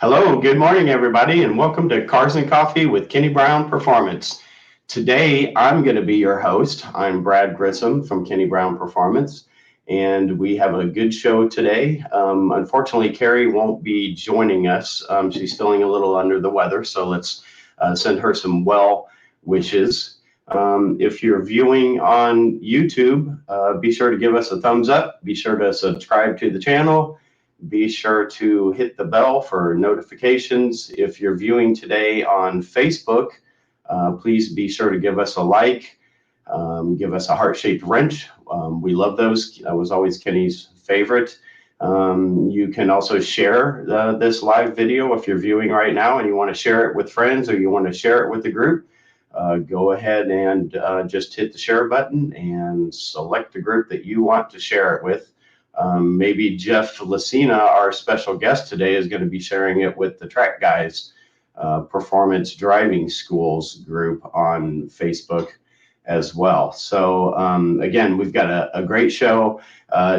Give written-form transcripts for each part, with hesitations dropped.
Hello, good morning, everybody, and welcome to Cars and Coffee with Kenny Brown Performance. Today, I'm going to be your host. I'm Brad Grissom from Kenny Brown Performance, and we have a good show today. Unfortunately, Cari won't be joining us. She's feeling a little under the weather, so let's send her some well wishes. If you're viewing on YouTube, be sure to give us a thumbs up. Be sure to subscribe to the channel. Be sure to hit the bell for notifications. If you're viewing today on Facebook, please be sure to give us a like, give us a heart-shaped wrench. We love those. That was always Kenny's favorite. You can also share this live video if you're viewing right now and you want to share it with friends or you want to share it with the group. Go ahead and just hit the share button and select the group that you want to share it with. Maybe Jeff Lacina, our special guest today, is going to be sharing it with the Track Guys Performance Driving Schools group on Facebook as well. So again, we've got a great show.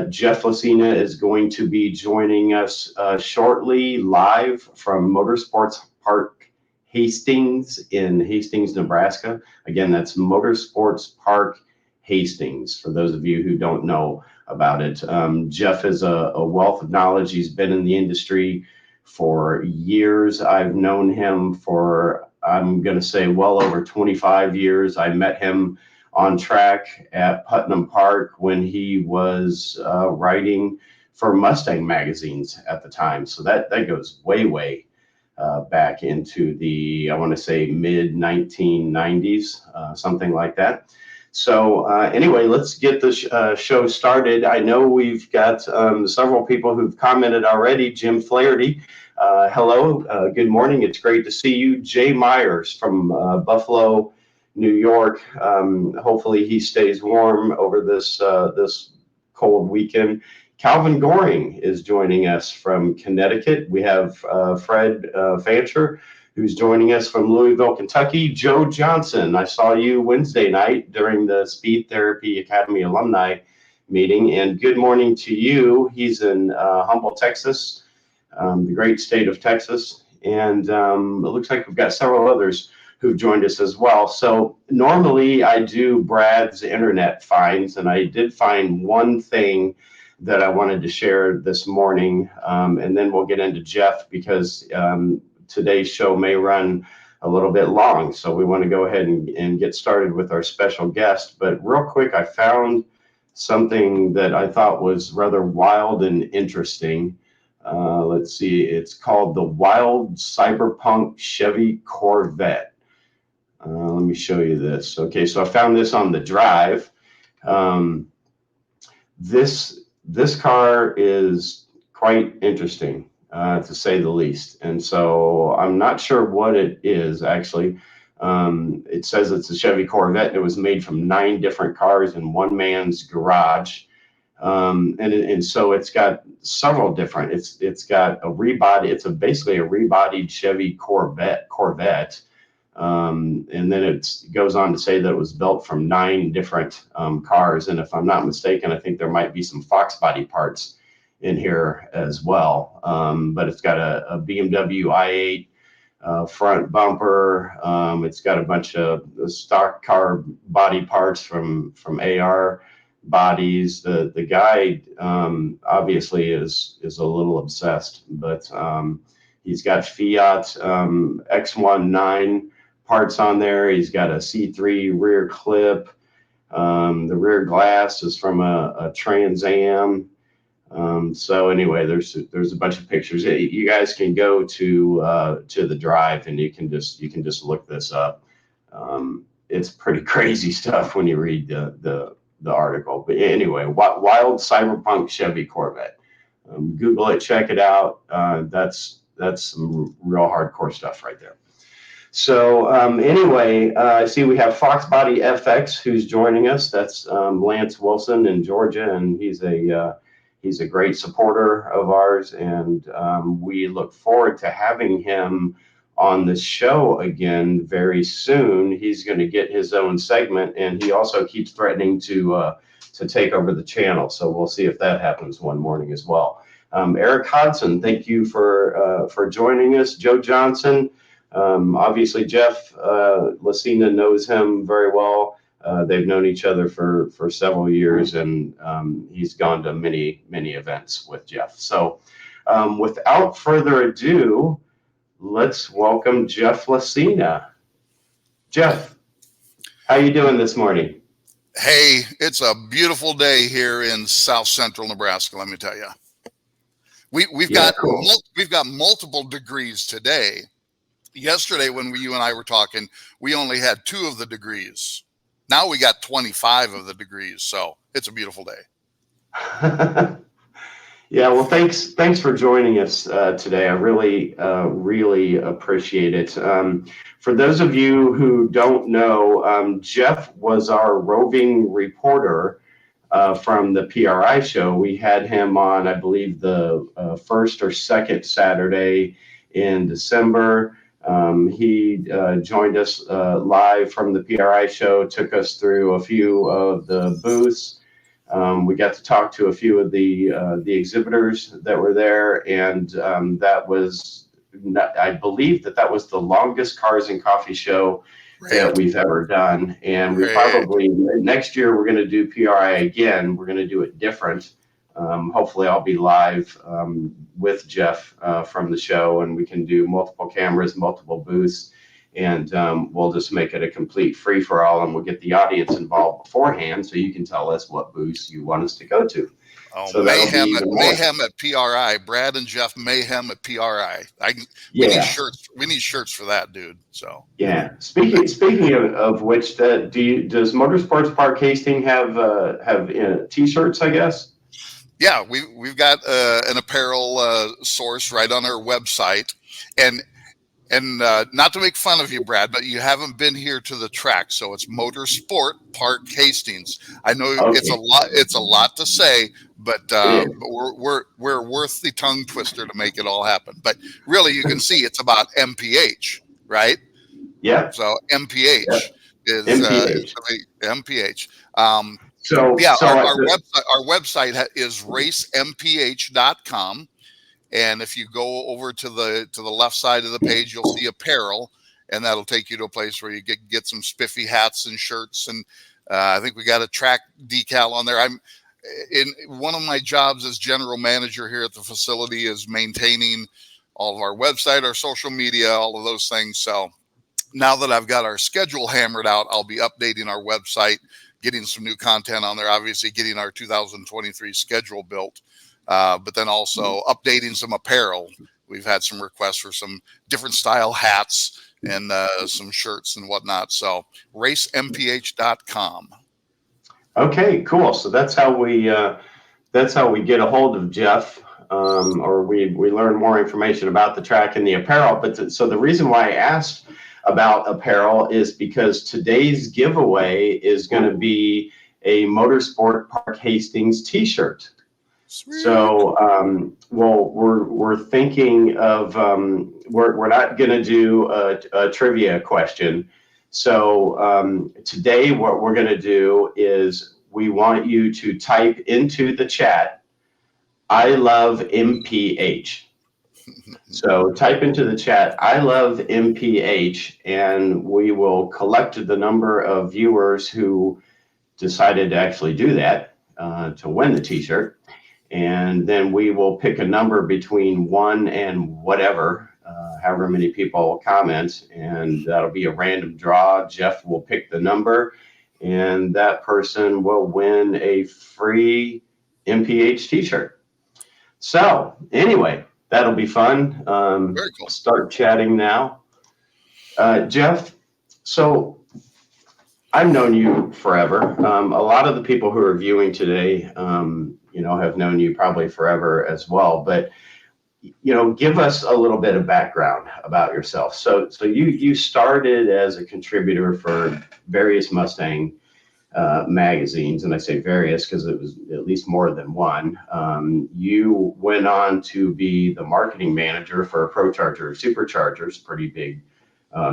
Jeff Lacina is going to be joining us shortly live from Motorsport Park Hastings in Hastings, Nebraska. Again, that's Motorsports Park Hastings, for those of you who don't know about it. Jeff is a wealth of knowledge. He's been in the industry for years. I've known him for, I'm going to say, well over 25 years. I met him on track at Putnam Park when he was writing for Mustang magazines at the time. So that goes way back into the, I want to say, mid 1990s, something like that. So anyway, let's get the show started. I know we've got several people who've commented already. Jim Flaherty, hello, good morning. It's great to see you. Jay Myers from Buffalo, New York. Hopefully he stays warm over this cold weekend. Calvin Goring is joining us from Connecticut. We have Fred Fancher, who's joining us from Louisville, Kentucky. Joe Johnson, I saw you Wednesday night during the Speed Therapy Academy alumni meeting, and good morning to you. He's in Humble, Texas, the great state of Texas, and it looks like we've got several others who've joined us as well. So normally I do Brad's internet finds, and I did find one thing that I wanted to share this morning, and then we'll get into Jeff because today's show may run a little bit long, so we want to go ahead and get started with our special guest. But real quick, I found something that I thought was rather wild and interesting. Let's see, it's called the Wild Cyberpunk Chevy Corvette. Let me show you this. Okay, so I found this on the drive. This car is quite interesting, to say the least. And so I'm not sure what it is, actually. It says it's a Chevy Corvette, and it was made from 9 different cars in one man's garage. And so it's got several different, it's got a rebody, it's basically a rebodied Chevy Corvette. And then it goes on to say that it was built from 9 different cars. And if I'm not mistaken, I think there might be some Fox body parts in here as well. But it's got a BMW i8 front bumper. It's got a bunch of stock car body parts from AR bodies. The guy obviously is a little obsessed, but he's got Fiat X19 parts on there. He's got a C3 rear clip. The rear glass is from a Trans Am. So anyway, there's a bunch of pictures. You guys can go to the drive and you can just look this up. It's pretty crazy stuff when you read the article. But anyway, Wild Cyberpunk Chevy Corvette. Google it, check it out. That's some real hardcore stuff right there. So anyway, I see we have Fox Body FX who's joining us. That's Lance Wilson in Georgia, and he's a great supporter of ours, and we look forward to having him on the show again very soon. He's going to get his own segment, and he also keeps threatening to take over the channel. So we'll see if that happens one morning as well. Eric Hodson, thank you for joining us. Joe Johnson, obviously Jeff Lacina knows him very well. They've known each other for several years, and he's gone to many events with Jeff. So without further ado, let's welcome Jeff Lacina. Jeff, how you doing this morning? Hey, it's a beautiful day here in South Central Nebraska. Let me tell you, we've got multiple degrees today. Yesterday, when you and I were talking, we only had 2 of the degrees. Now we got 25 of the degrees, so it's a beautiful day. Yeah, well, thanks for joining us today. I really appreciate it. For those of you who don't know, Jeff was our roving reporter from the PRI show. We had him on, I believe, the first or second Saturday in December. He joined us live from the PRI show, took us through a few of the booths. We got to talk to a few of the exhibitors that were there, and that was, I believe that was the longest Cars and Coffee show that we've ever done. And we probably, next year, we're going to do PRI again. We're going to do it different. Hopefully I'll be live with Jeff from the show, and we can do multiple cameras, multiple booths, and we'll just make it a complete free-for-all, and we'll get the audience involved beforehand so you can tell us what booths you want us to go to. Oh, so mayhem at PRI. Brad and Jeff mayhem at PRI. We need shirts. We need shirts for that, dude. So yeah. Speaking of which, does Motorsports Park Hastings have T-shirts? I guess. Yeah, we've got an apparel source right on our website, and not to make fun of you, Brad, but you haven't been here to the track, so it's Motorsport Park Hastings. I know it's a lot to say, but we're worth the tongue twister to make it all happen. But really, you can see it's about MPH, right? Yeah. So MPH is MPH. Our website is racemph.com. And if you go over to the left side of the page, you'll see apparel, and that'll take you to a place where you get some spiffy hats and shirts. And I think we got a track decal on there. I'm in one of my jobs as general manager here at the facility is maintaining all of our website, our social media, all of those things. So now that I've got our schedule hammered out, I'll be updating our website, getting some new content on there, obviously getting our 2023 schedule built. But then also updating some apparel. We've had some requests for some different style hats and some shirts and whatnot. So racemph.com. Okay, cool. So that's how we get a hold of Jeff, or we learn more information about the track and the apparel. But so the reason why I asked about apparel is because today's giveaway is going to be a Motorsport Park Hastings T-shirt. Sweet. So, we're thinking of, we're not going to do a trivia question. So, today what we're going to do is we want you to type into the chat, I love MPH. So type into the chat, I love MPH, and we will collect the number of viewers who decided to actually do that to win the T-shirt. And then we will pick a number between 1 and whatever, however many people comment, and that'll be a random draw. Jeff will pick the number, and that person will win a free MPH T-shirt. So anyway, that'll be fun. Very cool. Start chatting now. Jeff, so I've known you forever. A lot of the people who are viewing today, have known you probably forever as well. But, give us a little bit of background about yourself. So you started as a contributor for various Mustang magazines, and I say various because it was at least more than one. You went on to be the marketing manager for ProCharger Superchargers, pretty big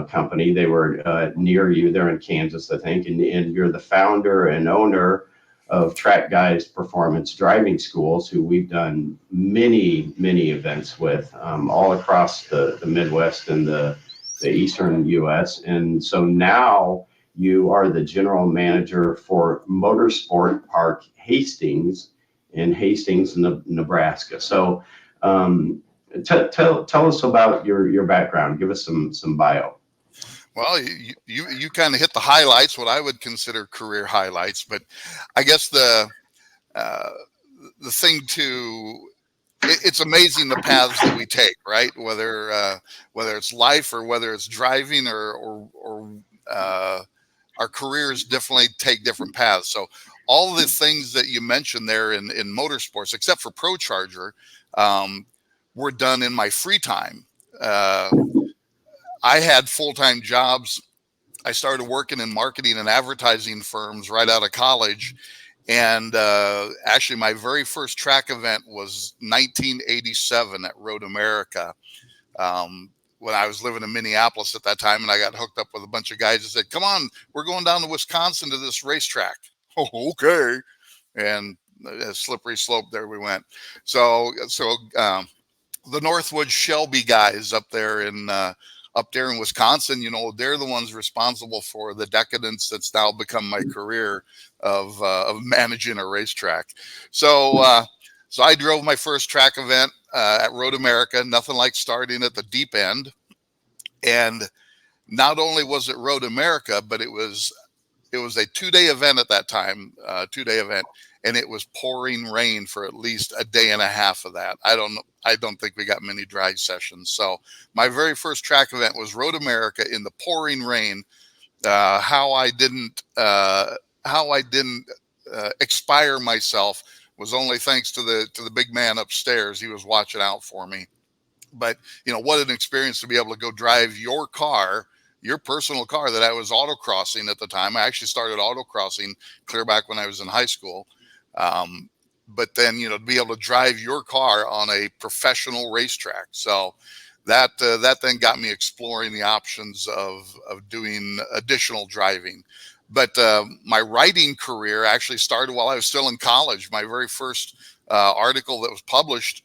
company. They were near you. They're in Kansas, I think, and you're the founder and owner of Track Guys Performance Driving Schools, who we've done many, many events with all across the Midwest and the Eastern U.S. And so now you are the general manager for Motorsport Park Hastings in Hastings, Nebraska. So tell us about your background. Give us some bio. Well, you kind of hit the highlights, what I would consider career highlights. But I guess uh, the thing it's amazing the paths that we take, right? Whether it's life or whether it's driving or our careers definitely take different paths. So all the things that you mentioned there in motorsports, except for Pro Charger, were done in my free time. I had full-time jobs. I started working in marketing and advertising firms right out of college. And actually, my very first track event was 1987 at Road America. When I was living in Minneapolis at that time, and I got hooked up with a bunch of guys that said, "Come on, we're going down to Wisconsin to this racetrack." Oh, okay. And a slippery slope there we went. So the Northwood Shelby guys up there in Wisconsin, they're the ones responsible for the decadence that's now become my career of managing a racetrack. So I drove my first track event at Road America. Nothing like starting at the deep end. And not only was it Road America, but it was a 2-day event at that time, 2-day event, and it was pouring rain for at least a day and a half of that. I don't think we got many dry sessions. So my very first track event was Road America in the pouring rain. How I didn't expire myself was only thanks to the big man upstairs. He was watching out for me. But what an experience to be able to go drive your car, your personal car that I was autocrossing at the time. I actually started autocrossing clear back when I was in high school. But then, to be able to drive your car on a professional racetrack. So that then got me exploring the options of doing additional driving. But my writing career actually started while I was still in college. My very first article that was published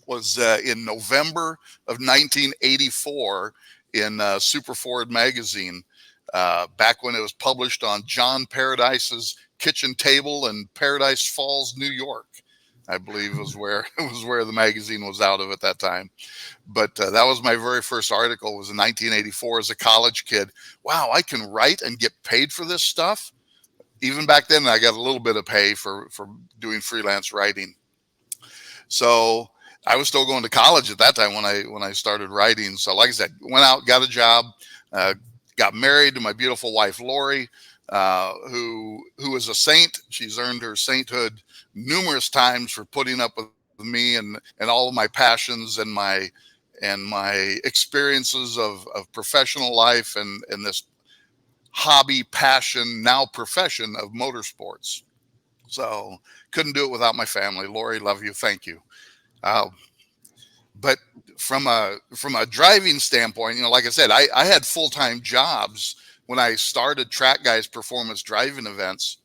was in November of 1984 in Super Ford magazine, back when it was published on John Paradise's kitchen table in Paradise Falls, New York. I believe was where the magazine was out of at that time. But that was my very first article, was in 1984 as a college kid. Wow, I can write and get paid for this stuff. Even back then, I got a little bit of pay for doing freelance writing. So I was still going to college at that time when I started writing. So like I said, went out, got a job, got married to my beautiful wife, Lori, who is a saint. She's earned her sainthood numerous times for putting up with me and all of my passions and my experiences of professional life and this hobby, passion, now profession of motorsports. So couldn't do it without my family. Lori, love you. Thank you. But from a driving standpoint, like I said, I had full-time jobs when I started Track Guys Performance Driving Events.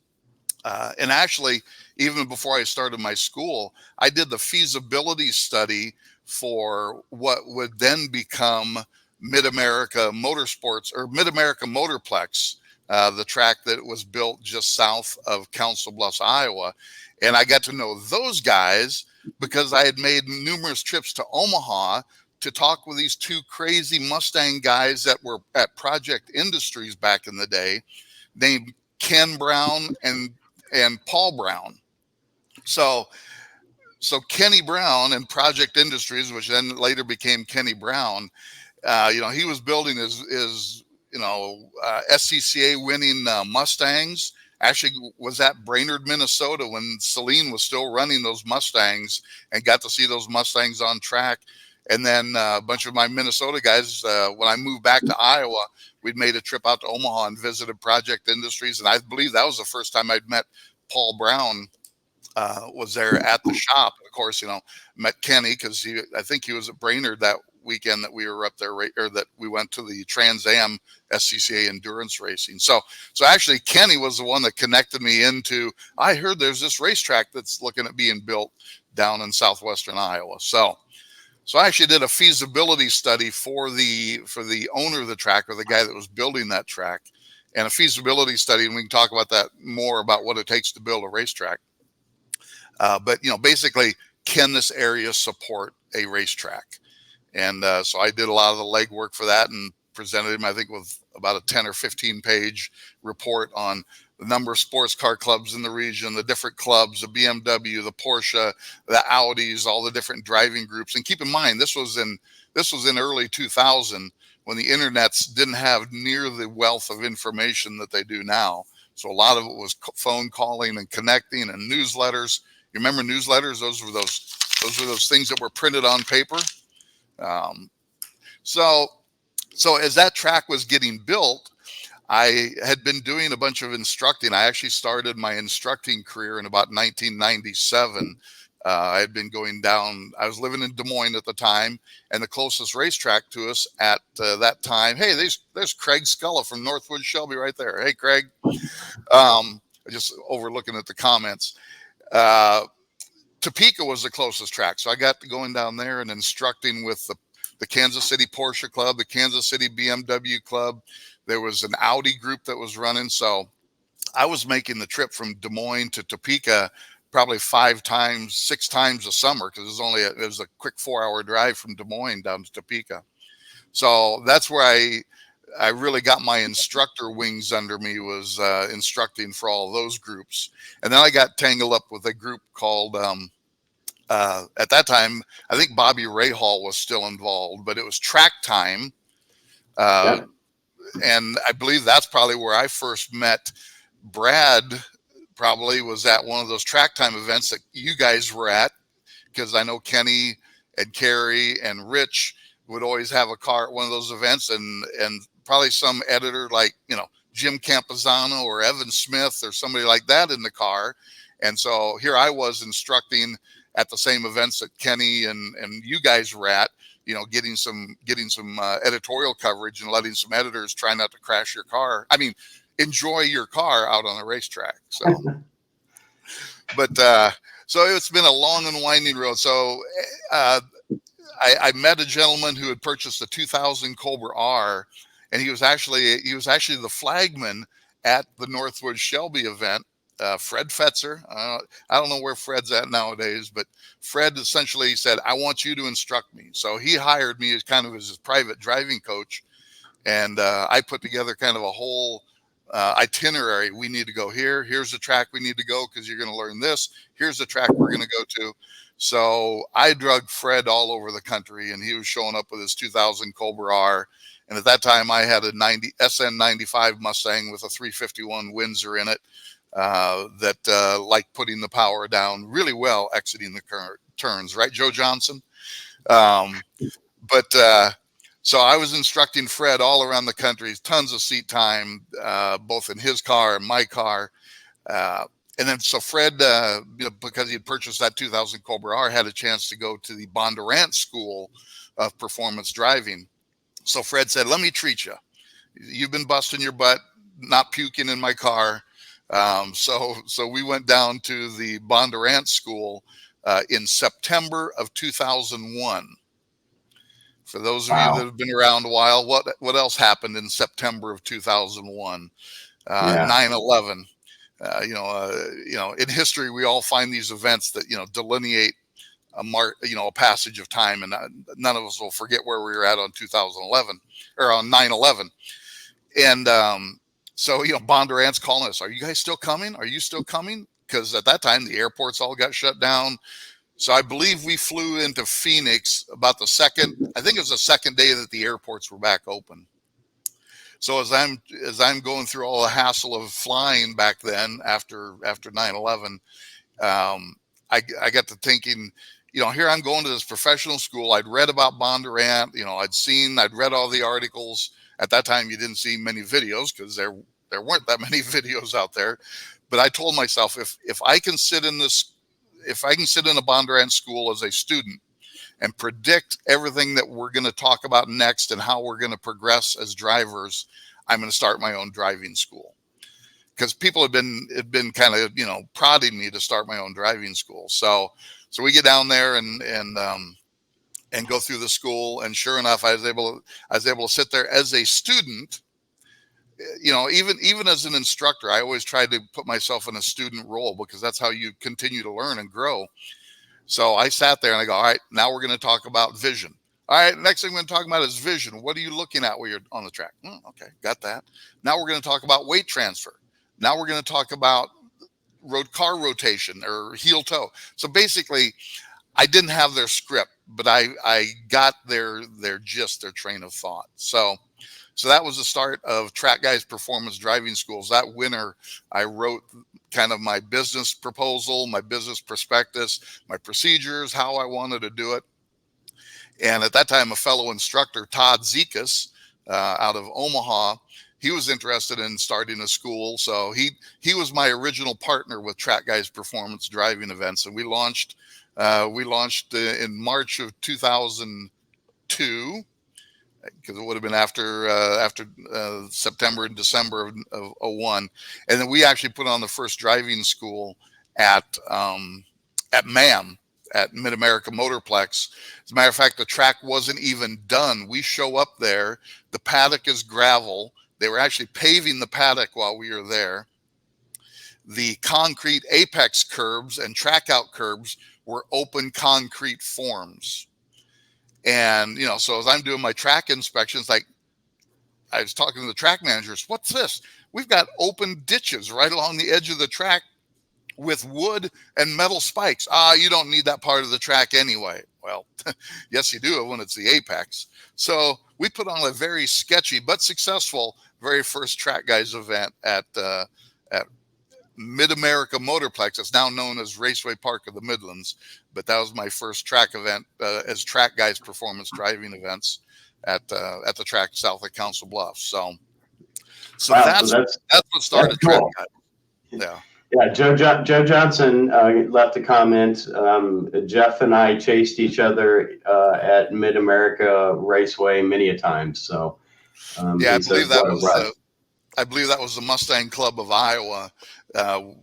And actually, even before I started my school, I did the feasibility study for what would then become Mid-America Motorsports, or Mid-America Motorplex, the track that was built just south of Council Bluffs, Iowa. And I got to know those guys because I had made numerous trips to Omaha to talk with these two crazy Mustang guys that were at Project Industries back in the day, named Ken Brown and Paul Brown. So Kenny Brown and Project Industries, which then later became Kenny Brown, he was building his SCCA winning Mustangs. Actually was at Brainerd, Minnesota when Celine was still running those Mustangs, and got to see those Mustangs on track. And then a bunch of my Minnesota guys, when I moved back to Iowa, we'd made a trip out to Omaha and visited Project Industries. And I believe that was the first time I'd met Paul Brown, was there at the shop. Of course, met Kenny because I think he was at Brainerd weekend that we were up there, or that we went to the Trans Am SCCA endurance racing. So actually Kenny was the one that connected me into, I heard there's this racetrack that's looking at being built down in southwestern Iowa. So I actually did a feasibility study for the owner of the track, or the guy that was building that track, and a feasibility study. And we can talk about that more, about what it takes to build a racetrack. But, basically, can this area support a racetrack? And so I did a lot of the legwork for that and presented him, I think, with about a 10 or 15 page report on the number of sports car clubs in the region, the different clubs, the BMW, the Porsche, the Audis, all the different driving groups. And keep in mind, this was in early 2000, when the internets didn't have near the wealth of information that they do now. So a lot of it was phone calling and connecting and newsletters. You remember newsletters? Those were those things that were printed on paper. So as that track was getting built, I had been doing a bunch of instructing. I actually started my instructing career in about 1997. I had been going down, I was living in Des Moines at the time, and the closest racetrack to us at that time, hey, there's Craig Sculla from Northwood Shelby right there. Hey, Craig. Just overlooking at the comments. Topeka was the closest track. So I got to going down there and instructing with the Kansas City Porsche Club, the Kansas City BMW Club. There was an Audi group that was running. So I was making the trip from Des Moines to Topeka probably 5 times, 6 times a summer, because it was a quick 4-hour drive from Des Moines down to Topeka. So that's where I really got my instructor wings under me, was instructing for all those groups. And then I got tangled up with a group called, at that time, I think Bobby Rahal was still involved, but it was Track Time. Yep. And I believe that's probably where I first met Brad. Probably was at one of those Track Time events that you guys were at, because I know Kenny and Cari and Rich would always have a car at one of those events, and probably some editor like, Jim Campazano or Evan Smith or somebody like that in the car. And so here I was instructing at the same events that Kenny and you guys were at, getting some editorial coverage and letting some editors try not to crash your car. I mean, enjoy your car out on the racetrack. So, but so it's been a long and winding road. So I met a gentleman who had purchased a 2000 Cobra R, and he was actually the flagman at the Northwood Shelby event. Fred Fetzer. I don't know where Fred's at nowadays, but Fred essentially said, I want you to instruct me. So he hired me as kind of his private driving coach. And I put together kind of a whole itinerary. We need to go here. Here's the track we need to go, because you're going to learn this. Here's the track we're going to go to. So I drug Fred all over the country, and he was showing up with his 2000 Cobra R. And at that time, I had a SN95 Mustang with a 351 Windsor in it. That liked putting the power down really well, exiting the turns, right, Joe Johnson? So I was instructing Fred all around the country, tons of seat time, both in his car and my car. And then so Fred, because he had purchased that 2000 Cobra R, had a chance to go to the Bondurant School of Performance Driving. So Fred said, let me treat you. You've been busting your butt, not puking in my car. So we went down to the Bondurant School in September of 2001. For those of you that have been around a while, what else happened in September of 2001? 9/11. In history, we all find these events that delineate a passage of time, and none of us will forget where we were at on 2011 or on 9/11. And so, Bondurant's calling us. Are you guys still coming? Are you still coming? Because at that time, the airports all got shut down. So I believe we flew into Phoenix about the second day that the airports were back open. So as I'm going through all the hassle of flying back then after 9/11, I got to thinking, here I'm going to this professional school. I'd read about Bondurant, I'd read all the articles. At that time, you didn't see many videos because there weren't that many videos out there. But I told myself, if I can sit in a Bondurant school as a student and predict everything that we're going to talk about next and how we're going to progress as drivers, I'm going to start my own driving school. Because people have been kind of, you know, prodding me to start my own driving school. So we get down there and go through the school, and sure enough, I was able to sit there as a student. You know, even as an instructor, I always tried to put myself in a student role, because that's how you continue to learn and grow. So I sat there and I go, all right, now we're going to talk about vision. All right, next thing we're going to talk about is vision. What are you looking at when you're on the track? Okay, got that. Now we're going to talk about weight transfer. Now we're going to talk about car rotation or heel toe. So basically, I didn't have their script, but I got their gist, their train of thought. So that was the start of Track Guys Performance Driving Schools. That winter, I wrote kind of my business proposal, my business prospectus, my procedures, how I wanted to do it. And at that time, a fellow instructor, Todd Zekas, out of Omaha, he was interested in starting a school. So he was my original partner with Track Guys Performance Driving Events. And we launched in March of 2002, because it would have been after September and December of 01. And then we actually put on the first driving school at MAM, at Mid-America Motorplex. As a matter of fact, the track wasn't even done. We show up there, the paddock is gravel. They were actually paving the paddock while we were there. The concrete apex curbs and track out curbs were open concrete forms. And, you know, so as I'm doing my track inspections, like I was talking to the track managers, what's this? We've got open ditches right along the edge of the track with wood and metal spikes. You don't need that part of the track anyway. Well, yes, you do when it's the apex. So we put on a very sketchy but successful very first Track Guys event at Mid-America Motorplex. It's now known as Raceway Park of the Midlands, but that was my first track event as Track Guys Performance Driving Events at the track south of Council Bluffs. So Wow, that's what started cool. Track Guys. Yeah. Yeah, Joe Johnson left a comment. Jeff and I chased each other at Mid-America Raceway many a time. So yeah, I believe that was the Mustang Club of Iowa.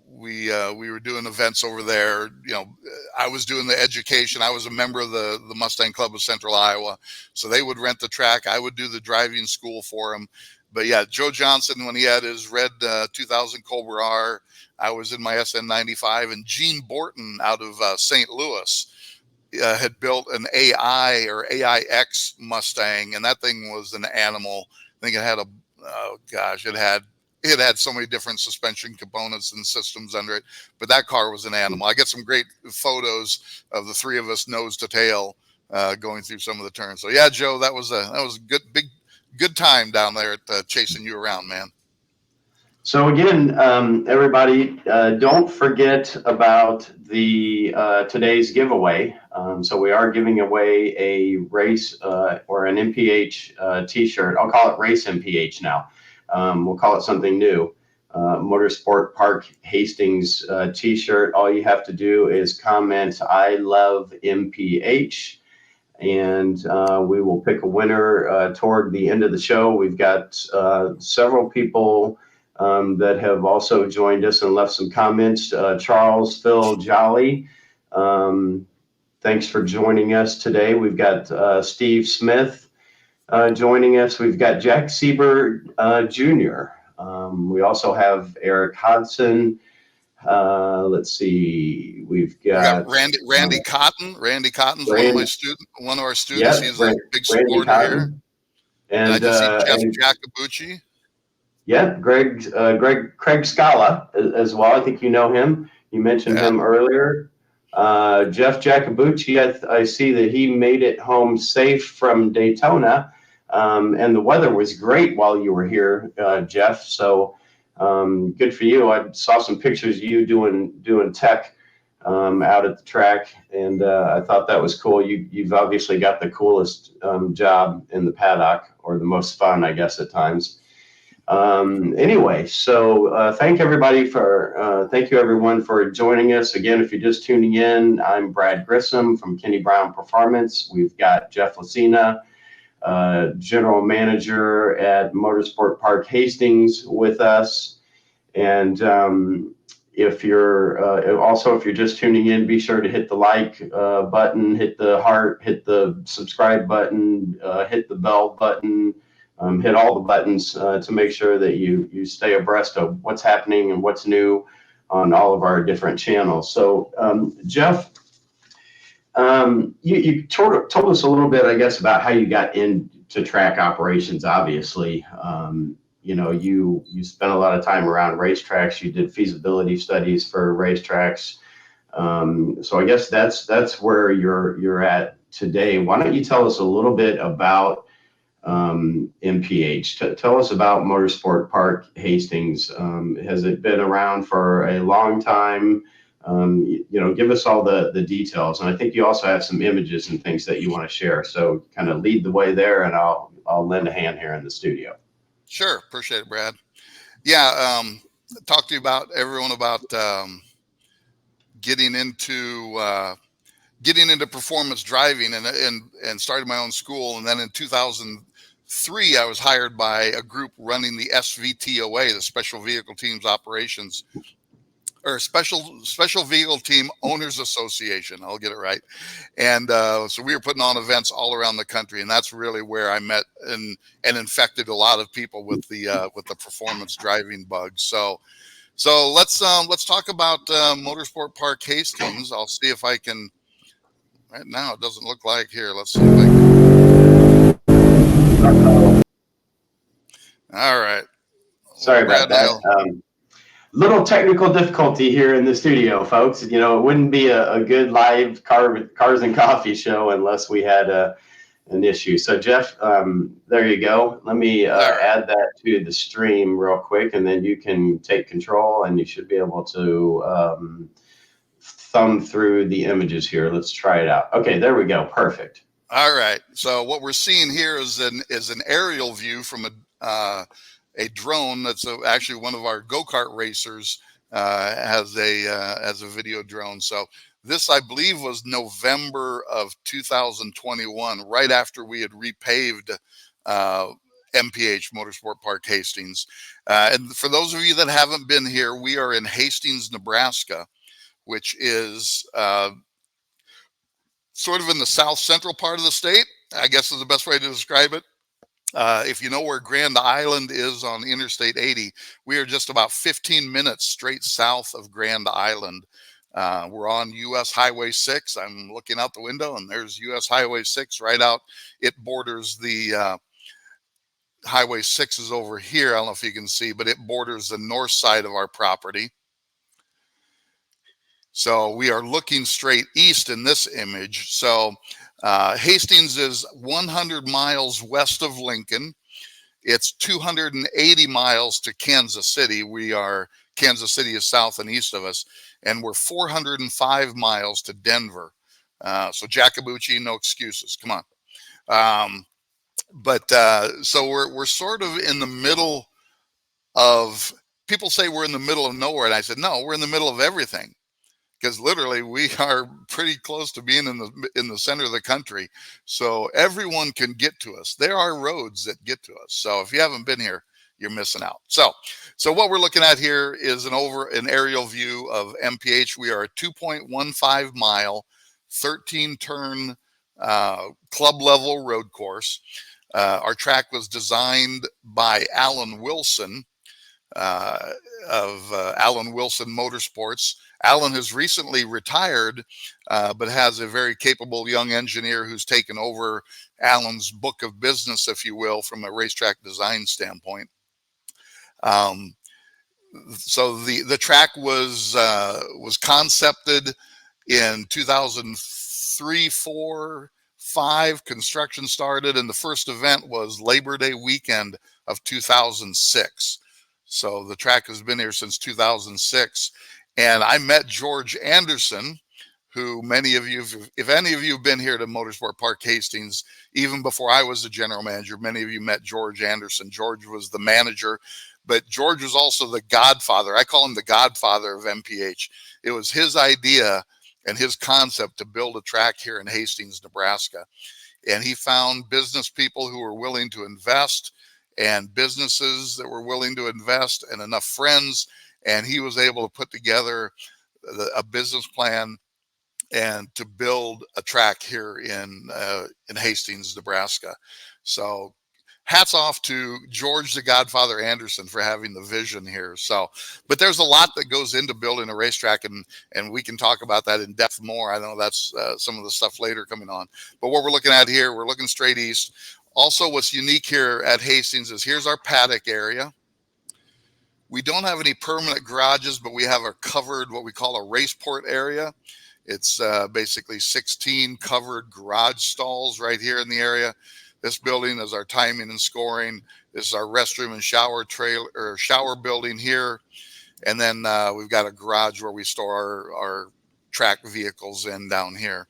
We were doing events over there. You know, I was doing the education. I was a member of the Mustang Club of Central Iowa, so they would rent the track. I would do the driving school for them. But yeah, Joe Johnson, when he had his red 2000 Cobra R, I was in my SN95, and Gene Borton out of St. Louis had built an AI or AIX Mustang, and that thing was an animal. I think it had it had so many different suspension components and systems under it, but that car was an animal. I get some great photos of the three of us nose to tail going through some of the turns. So yeah, Joe, that was a good time down there at chasing you around, man. So again, everybody, don't forget about the today's giveaway. So we are giving away a race or an MPH T-shirt. I'll call it Race MPH now. We'll call it something new. Motorsport Park Hastings T-shirt. All you have to do is comment "I love MPH," and we will pick a winner toward the end of the show. We've got several people that have also joined us and left some comments. Charles Phil Jolly, thanks for joining us today. We've got Steve Smith joining us. We've got Jack Siebert Jr. We also have Eric Hodson. Let's see. We've got Randy Cotton. Randy Cotton's one of our students. He's a big supporter here. And I just see Jeff Jacobucci. Yeah, Craig Scala as well. I think you know him. You mentioned him earlier. Jeff Jacobucci, I see that he made it home safe from Daytona, and the weather was great while you were here, Jeff. So good for you. I saw some pictures of you doing tech out at the track, and I thought that was cool. You've obviously got the coolest job in the paddock, or the most fun, I guess, at times. Anyway, so thank you everyone for joining us. Again, if you're just tuning in, I'm Brad Grissom from Kenny Brown Performance. We've got Jeff Lacina, General Manager at Motorsport Park Hastings with us. And if you're just tuning in, be sure to hit the like button, hit the heart, hit the subscribe button, hit the bell button, hit all the buttons to make sure that you stay abreast of what's happening and what's new on all of our different channels. So Jeff, you told us a little bit, I guess, about how you got into track operations. Obviously, you spent a lot of time around racetracks. You did feasibility studies for racetracks. So I guess that's where you're at today. Why don't you tell us a little bit about MPH? Tell us about Motorsport Park Hastings. Has it been around for a long time? Give us all the details. And I think you also have some images and things that you want to share. So kind of lead the way there, and I'll lend a hand here in the studio. Sure. Appreciate it, Brad. Yeah. Talk to you about everyone about getting into performance driving and started my own school. And then in 2003, I was hired by a group running the SVTOA, the Special Vehicle Teams Operations, or Special Vehicle Team Owners Association. I'll get it right. And so we were putting on events all around the country, and that's really where I met and infected a lot of people with the performance driving bug. So let's talk about Motorsport Park Hastings. I'll see if I can. Right now, it doesn't look like here. Let's see if I can. All right. Sorry about that. Little technical difficulty here in the studio, folks. It wouldn't be a good live Cars and Coffee show unless we had an issue. So Jeff, there you go. Let me add that to the stream real quick, and then you can take control, and you should be able to thumb through the images here. Let's try it out. Okay, there we go. Perfect. All right. So what we're seeing here is an aerial view from a drone. That's actually one of our go-kart racers has a video drone. So this, I believe, was November of 2021, right after we had repaved MPH, Motorsport Park Hastings. And for those of you that haven't been here, we are in Hastings, Nebraska, which is sort of in the south central part of the state, I guess is the best way to describe it. If you know where Grand Island is on Interstate 80, we are just about 15 minutes straight south of Grand Island. We're on US Highway 6. I'm looking out the window, and there's US Highway 6 right out. It borders the Highway 6 is over here. I don't know if you can see, but it borders the north side of our property. So we are looking straight east in this image. So Hastings is 100 miles west of Lincoln. It's 280 miles to Kansas City. Kansas City is south and east of us, and we're 405 miles to Denver. So Jacobucci, no excuses. Come on. So we're sort of in the middle of. People say we're in the middle of nowhere, and I said no, we're in the middle of everything. Because literally we are pretty close to being in the center of the country. So everyone can get to us. There are roads that get to us. So if you haven't been here, you're missing out. So what we're looking at here is an aerial view of MPH. We are a 2.15 mile, 13 turn club level road course. Our track was designed by Alan Wilson of Alan Wilson Motorsports. Alan has recently retired, but has a very capable young engineer who's taken over Alan's book of business, if you will, from a racetrack design standpoint. So the track was concepted in 2003, 4, 5. Construction started, and the first event was Labor Day weekend of 2006. So the track has been here since 2006. And I met George Anderson, who many of you, if any of you have been here to Motorsport Park Hastings, even before I was the general manager, many of you met George Anderson. George was the manager, but George was also the godfather. I call him the godfather of MPH. It was his idea and his concept to build a track here in Hastings, Nebraska. And he found business people who were willing to invest and businesses that were willing to invest and enough friends. And he was able to put together a business plan and to build a track here in Hastings, Nebraska. So hats off to George the Godfather Anderson for having the vision here. So, but there's a lot that goes into building a racetrack, and we can talk about that in depth more. I know that's some of the stuff later coming on. But what we're looking at here, we're looking straight east. Also, what's unique here at Hastings is here's our paddock area. We don't have any permanent garages, but we have a covered, what we call a raceport area. It's basically 16 covered garage stalls right here in the area. This building is our timing and scoring. This is our restroom and shower building here. And then we've got a garage where we store our track vehicles in down here.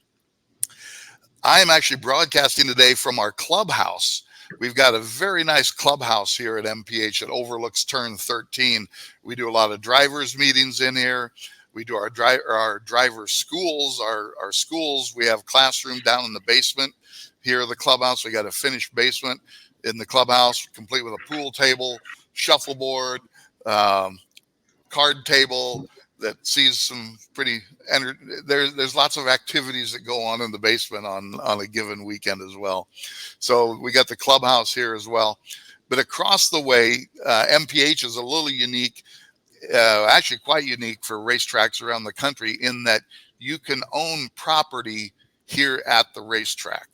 I am actually broadcasting today from our clubhouse. We've got a very nice clubhouse here at MPH that overlooks turn 13. We do a lot of drivers meetings in here. We do our driver schools, our schools. We have classroom down in the basement here at the clubhouse. We got a finished basement in the clubhouse, complete with a pool table, shuffleboard, card table that sees some pretty. There's lots of activities that go on in the basement on a given weekend as well. So we got the clubhouse here as well. But across the way, MPH is a little unique. Actually quite unique for racetracks around the country in that you can own property here at the racetrack.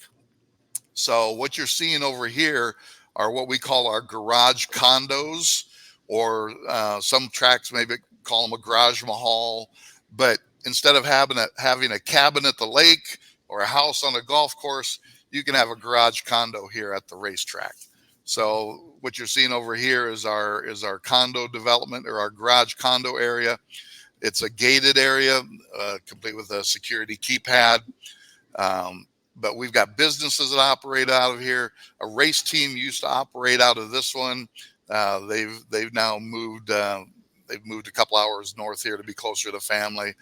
So what you're seeing over here are what we call our garage condos, or some tracks maybe call them a garage mahal. But instead of having a cabin at the lake or a house on a golf course, you can have a garage condo here at the racetrack. So what you're seeing over here is our condo development, or our garage condo area. It's a gated area, complete with a security keypad. But we've got businesses that operate out of here. A race team used to operate out of this one. They've now moved. They've moved a couple hours north here to be closer to family.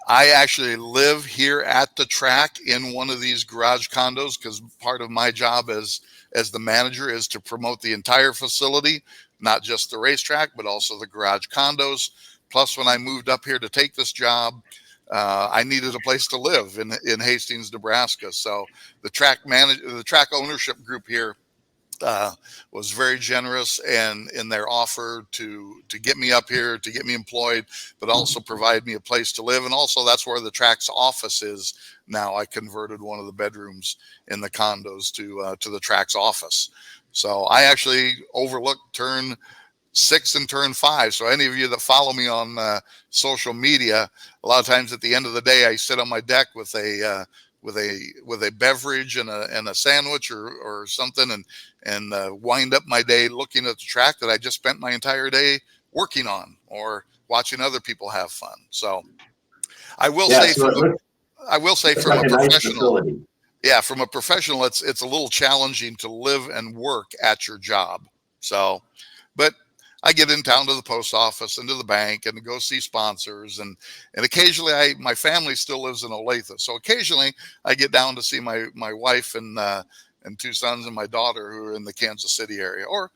I actually live here at the track in one of these garage condos, because part of my job as the manager is to promote the entire facility, not just the racetrack, but also the garage condos. Plus, when I moved up here to take this job, I needed a place to live in Hastings, Nebraska. So the track ownership group here was very generous in their offer to get me up here, to get me employed, but also provide me a place to live. And also that's where the track's office is now. I converted one of the bedrooms in the condos to the track's office. So I actually overlook turn 6 and turn 5. So any of you that follow me on social media, a lot of times at the end of the day, I sit on my deck with a beverage and a sandwich or something, and wind up my day looking at the track that I just spent my entire day working on, or watching other people have fun. So I will say from a professional, from a professional, it's a little challenging to live and work at your job. So, but I get in town to the post office and to the bank and to go see sponsors, and occasionally my family still lives in Olathe, so occasionally I get down to see my wife and 2 sons and my daughter who are in the Kansas City area. Or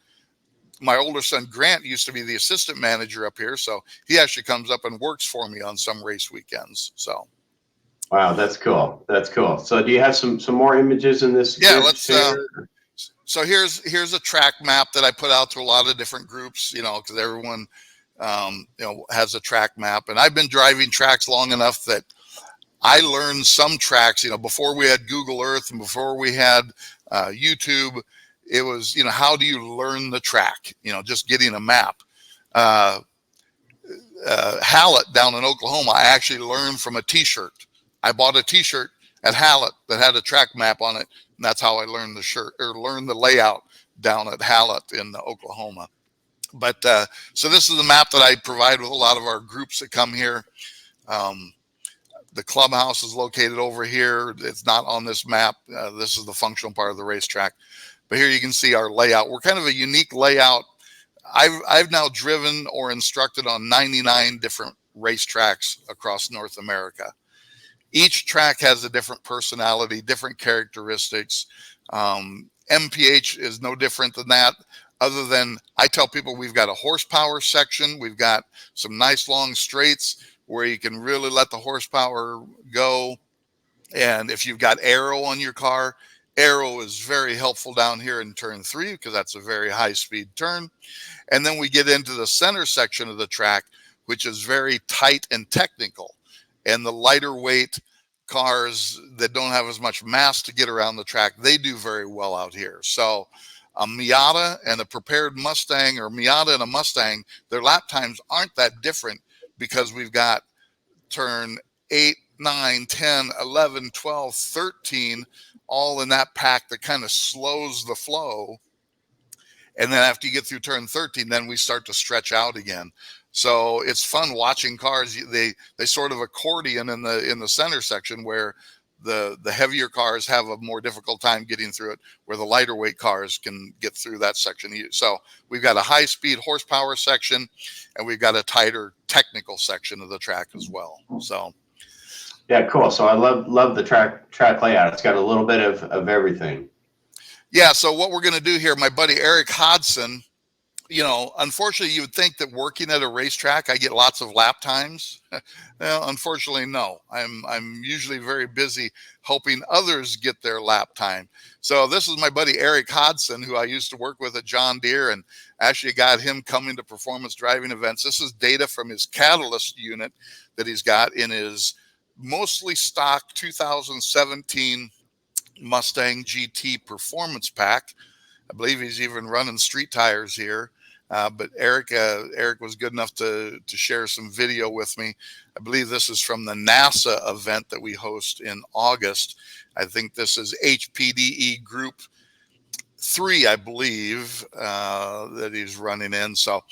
my older son Grant used to be the assistant manager up here, so he actually comes up and works for me on some race weekends. So, wow, that's cool. That's cool. So, do you have some more images in this? Yeah, let's. So here's a track map that I put out to a lot of different groups, because everyone, has a track map. And I've been driving tracks long enough that I learned some tracks, before we had Google Earth and before we had YouTube. It was, how do you learn the track? Just getting a map. Hallett down in Oklahoma, I actually learned from a T-shirt. I bought a T-shirt at Hallett that had a track map on it. And that's how I learned learned the layout down at Hallett in Oklahoma. But so this is the map that I provide with a lot of our groups that come here. The clubhouse is located over here. It's not on this map. This is the functional part of the racetrack. But here you can see our layout. We're kind of a unique layout. I've now driven or instructed on 99 different racetracks across North America. Each track has a different personality, different characteristics. MPH is no different than that, other than I tell people we've got a horsepower section. We've got some nice long straights where you can really let the horsepower go. And if you've got aero on your car, aero is very helpful down here in turn 3 because that's a very high speed turn. And then we get into the center section of the track, which is very tight and technical. And the lighter weight cars that don't have as much mass to get around the track, they do very well out here. So a Miata and a prepared Mustang, or Miata and a Mustang, their lap times aren't that different because we've got turn 8, 9, 10, 11, 12, 13, all in that pack that kind of slows the flow. And then after you get through turn 13, then we start to stretch out again. So it's fun watching cars. They sort of accordion in the center section where the heavier cars have a more difficult time getting through it, where the lighter weight cars can get through that section. So we've got a high speed horsepower section, and we've got a tighter technical section of the track as well. So yeah, cool. So I love the track layout. It's got a little bit of everything. Yeah, so what we're going to do here, my buddy Eric Hodson, unfortunately, you would think that working at a racetrack, I get lots of lap times. Well, unfortunately, no. I'm usually very busy helping others get their lap time. So this is my buddy Eric Hodson, who I used to work with at John Deere, and actually got him coming to performance driving events. This is data from his catalyst unit that he's got in his mostly stock 2017 Mustang GT Performance Pack. I believe he's even running street tires here. But Eric was good enough to share some video with me. I believe this is from the NASA event that we host in August. I think this is HPDE Group 3, I believe, that he's running in. So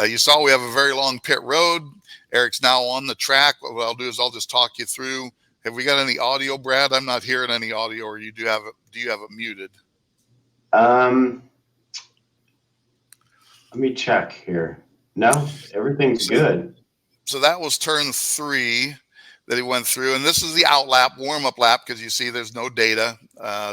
you saw we have a very long pit road. Eric's now on the track. What I'll do is I'll just talk you through. Have we got any audio, Brad? I'm not hearing any audio, or do you have it muted? Let me check here. No, everything's good. So that was turn 3 that he went through. And this is the out lap, warm up lap, because you see there's no data.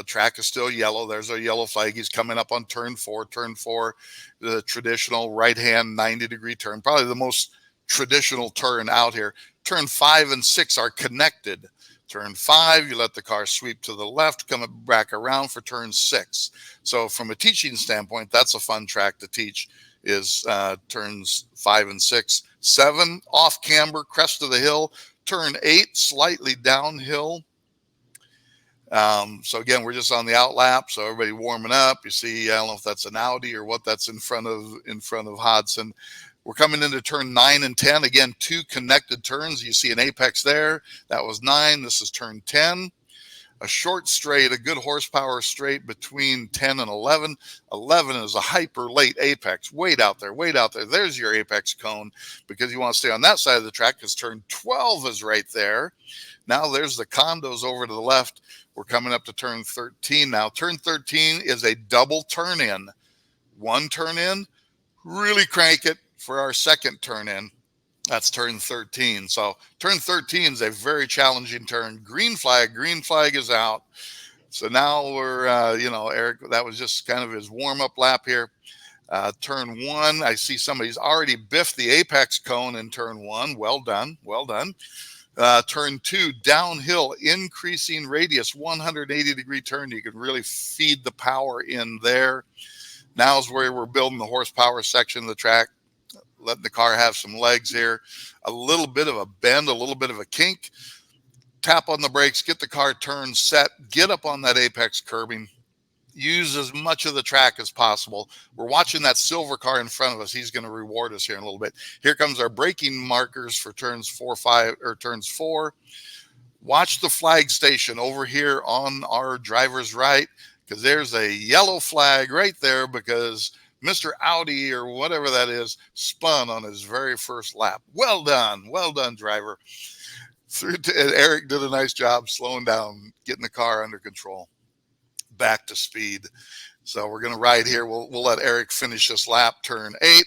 Track is still yellow. There's a yellow flag. He's coming up on turn 4. Turn 4, the traditional right hand 90-degree turn, probably the most traditional turn out here. Turn 5 and 6 are connected. Turn 5, you let the car sweep to the left, come back around for turn 6. So from a teaching standpoint, that's a fun track to teach, is turns 5 and 6. 7, off camber, crest of the hill. Turn 8, slightly downhill. So again, we're just on the out lap, so everybody warming up. You see, I don't know if that's an Audi or what that's in front of Hodson. We're coming into turn 9 and 10. Again, 2 connected turns. You see an apex there. That was 9. This is turn 10. A short straight, a good horsepower straight between 10 and 11. 11 is a hyper late apex. Wait out there, wait out there. There's your apex cone, because you want to stay on that side of the track, because turn 12 is right there. Now there's the condos over to the left. We're coming up to turn 13 now. Turn 13 is a double turn in. One turn in, really crank it for our second turn in. That's turn 13. So turn 13 is a very challenging turn. Green flag is out. So now we're, Eric, that was just kind of his warm-up lap here. Turn 1, I see somebody's already biffed the apex cone in turn 1. Well done, well done. Turn 2, downhill, increasing radius, 180-degree turn. You can really feed the power in there. Now is where we're building the horsepower section of the track, letting the car have some legs here. A little bit of a bend, a little bit of a kink. Tap on the brakes, get the car turned, set, get up on that apex curbing. Use as much of the track as possible. We're watching that silver car in front of us. He's going to reward us here in a little bit. Here comes our braking markers for turns 4. Watch the flag station over here on our driver's right, because there's a yellow flag right there, because Mr. Audi or whatever that is spun on his very first lap. Well done, driver. And Eric did a nice job slowing down, getting the car under control, back to speed. So we're going to ride here. We'll let Eric finish this lap, turn 8.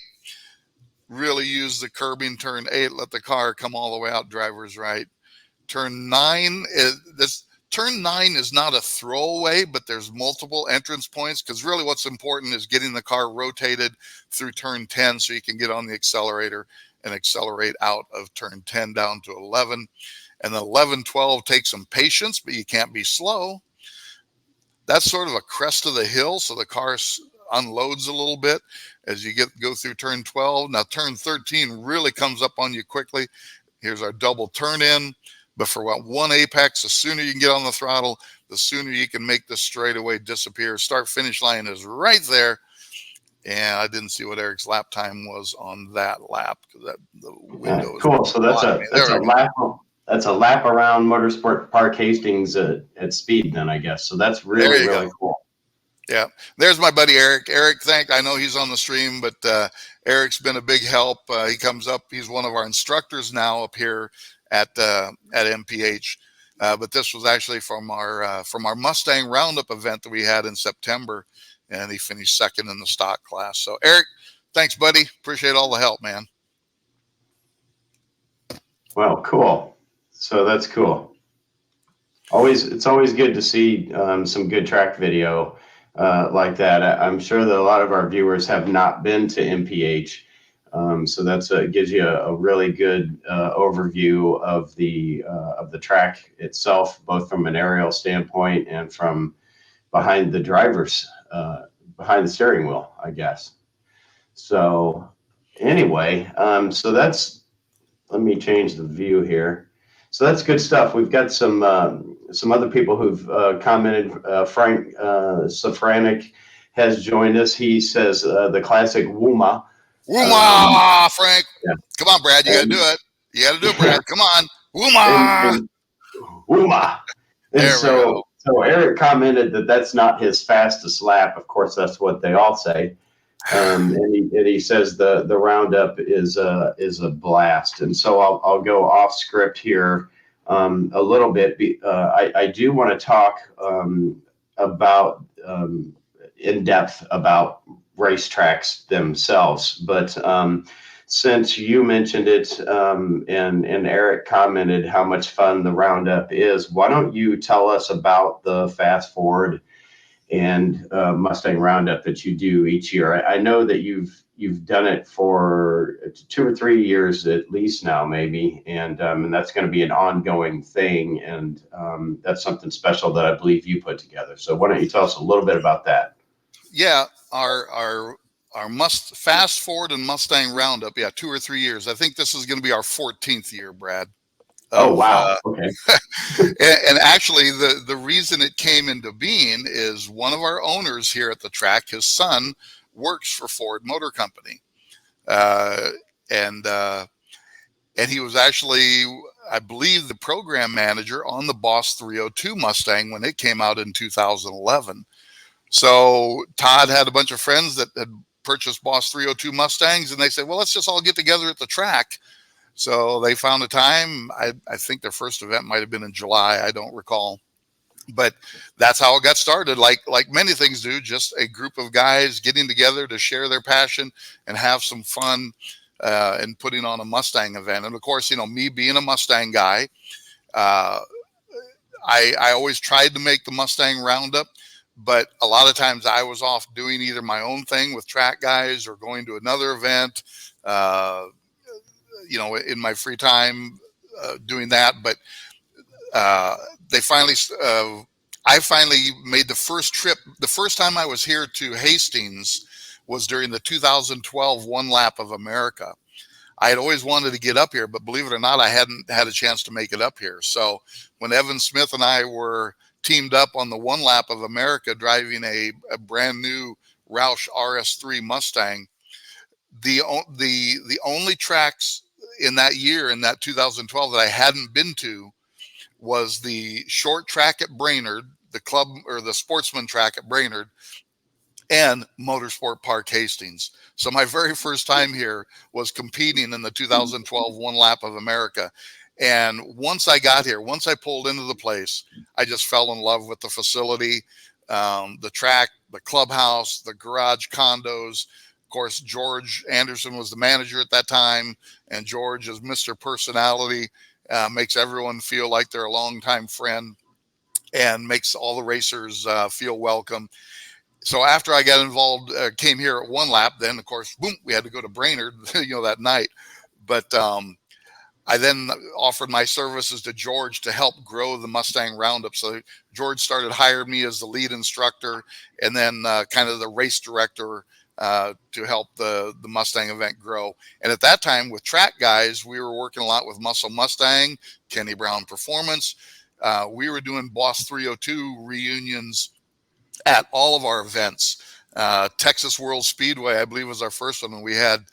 Really use the curbing, turn 8. Let the car come all the way out, driver's right. Turn 9 Turn 9 is not a throwaway, but there's multiple entrance points, because really what's important is getting the car rotated through turn 10 so you can get on the accelerator and accelerate out of turn 10 down to 11. And then 11, 12 takes some patience, but you can't be slow. That's sort of a crest of the hill, so the car unloads a little bit as you go through turn 12. Now turn 13 really comes up on you quickly. Here's our double turn in. But for one apex, the sooner you can get on the throttle, the sooner you can make this straightaway disappear. Start finish line is right there. And I didn't see what Eric's lap time was on that lap, because the window is cool. So that's a lap around Motorsport Park Hastings at speed then, I guess. So that's really cool. Yeah. There's my buddy Eric. Eric, I know he's on the stream, but Eric's been a big help. He comes up. He's one of our instructors now up here at MPH. But this was actually from our Mustang Roundup event that we had in September, and he finished second in the stock class. So Eric, thanks, buddy. Appreciate all the help, man. Well, cool. So that's cool. It's always good to see some good track video like that. I'm sure that a lot of our viewers have not been to MPH. So it gives you a really good overview of the track itself, both from an aerial standpoint and from behind the behind the steering wheel, I guess. So anyway, let me change the view here. So that's good stuff. We've got some other people who've commented. Frank Safranic has joined us. He says the classic Wooma. Frank. Yeah. Come on, Brad. You got to do it. You got to do it, Brad. Come on. Wooma. And so Eric commented that that's not his fastest lap. Of course, that's what they all say. And he says the roundup is a blast. And so I'll go off script here a little bit. I do want to talk about in depth about racetracks themselves, but since you mentioned it and Eric commented how much fun the roundup is, why don't you tell us about the Fast Forward and Mustang Roundup that you do each year? I know that you've done it for 2 or 3 years at least now, maybe, and that's going to be an ongoing thing, and that's something special that I believe you put together. So why don't you tell us a little bit about that? Yeah, our Fast Forward and Mustang Roundup, 2 or 3 years. I think this is going to be our 14th year, Brad. Oh, wow. Okay. And actually, the reason it came into being is one of our owners here at the track, his son, works for Ford Motor Company. And he was actually, I believe, the program manager on the Boss 302 Mustang when it came out in 2011. So Todd had a bunch of friends that had purchased Boss 302 Mustangs, and they said, well, let's just all get together at the track. So they found a time. I think their first event might have been in July. I don't recall. But that's how it got started. Like many things do, just a group of guys getting together to share their passion and have some fun and putting on a Mustang event. And of course, me being a Mustang guy, I always tried to make the Mustang Roundup. But a lot of times I was off doing either my own thing with track guys or going to another event, in my free time doing that. But I finally made the first trip. The first time I was here to Hastings was during the 2012 One Lap of America. I had always wanted to get up here, but believe it or not, I hadn't had a chance to make it up here. So when Evan Smith and I were teamed up on the One Lap of America driving a brand new Roush RS3 Mustang, the only tracks in that year, in that 2012, that I hadn't been to was the short track at Brainerd, the club or the sportsman track at Brainerd, and Motorsport Park Hastings. So my very first time here was competing in the 2012 One Lap of America. And once I got here, once I pulled into the place, I just fell in love with the facility, the track, the clubhouse, the garage condos. Of course, George Anderson was the manager at that time, and George is Mr. Personality, makes everyone feel like they're a longtime friend and makes all the racers feel welcome. So after I got involved, came here at one lap, then of course, boom, we had to go to Brainerd, that night. But I then offered my services to George to help grow the Mustang Roundup. So George started hiring me as the lead instructor, and then kind of the race director to help the Mustang event grow. And at that time, with track guys, we were working a lot with Muscle Mustang, Kenny Brown Performance. We were doing Boss 302 reunions at all of our events. Texas World Speedway, I believe, was our first one, and we had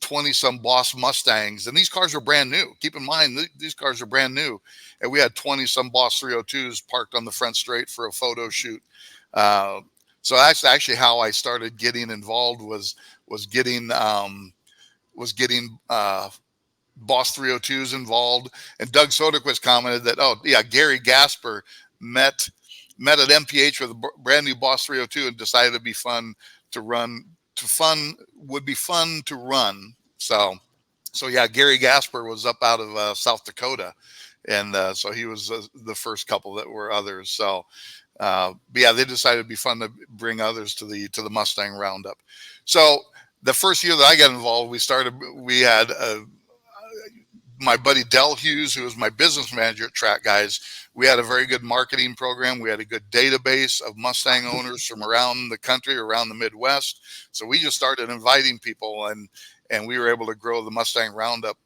20 some Boss Mustangs, and these cars are brand new. Keep in mind, these cars are brand new, and we had 20 some Boss 302s parked on the front straight for a photo shoot. So that's actually how I started getting involved, was getting Boss 302s involved. And Doug Soderquist commented that, oh yeah, Gary Gasper met at MPH with a brand new Boss 302 and decided it'd be fun to run. Would be fun to run. So yeah, Gary Gasper was up out of South Dakota, and so he was the first couple that were others. So, but yeah, they decided it'd be fun to bring others to the Mustang Roundup. So the first year that I got involved, we had my buddy Del Hughes, who was my business manager at Track Guys. We had a very good marketing program. We had a good database of Mustang owners from around the country, around the Midwest. So we just started inviting people, and we were able to grow the Mustang Roundup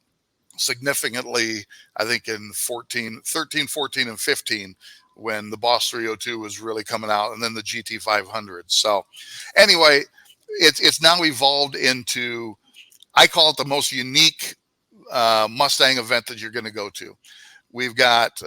significantly, I think in 13, 14, and 15, when the Boss 302 was really coming out, and then the GT 500. So anyway, it's now evolved into, I call it the most unique Mustang event that you're going to go to. We've got,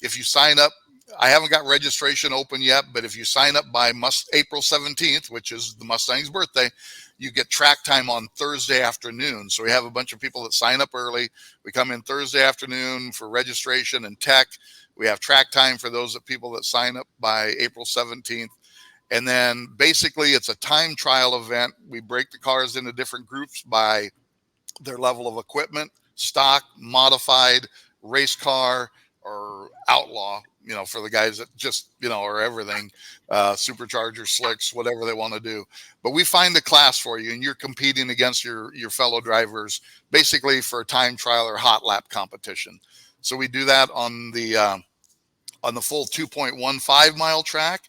if you sign up, I haven't got registration open yet, but if you sign up by April 17th, which is the Mustang's birthday, you get track time on Thursday afternoon. So we have a bunch of people that sign up early. We come in Thursday afternoon for registration and tech. We have track time for those people that sign up by April 17th. And then basically it's a time trial event. We break the cars into different groups by their level of equipment, stock, modified, race car, or outlaw, for the guys that just, are everything, supercharger, slicks, whatever they want to do. But we find a class for you, and you're competing against your fellow drivers, basically for a time trial or hot lap competition. So we do that on the full 2.15 mile track.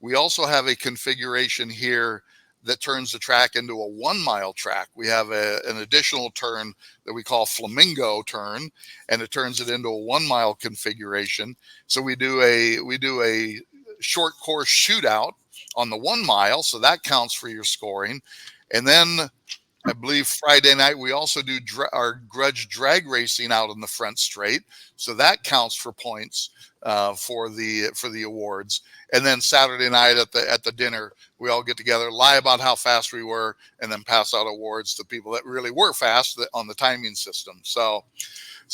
We also have a configuration here that turns the track into a 1 mile track. We have an additional turn that we call Flamingo turn, and it turns it into a 1 mile configuration. So we do a short course shootout on the 1 mile. So that counts for your scoring. And then I believe Friday night, we also do our grudge drag racing out in the front straight. So that counts for points for the awards. And then Saturday night at the dinner, we all get together, lie about how fast we were, and then pass out awards to people that really were fast on the timing system. So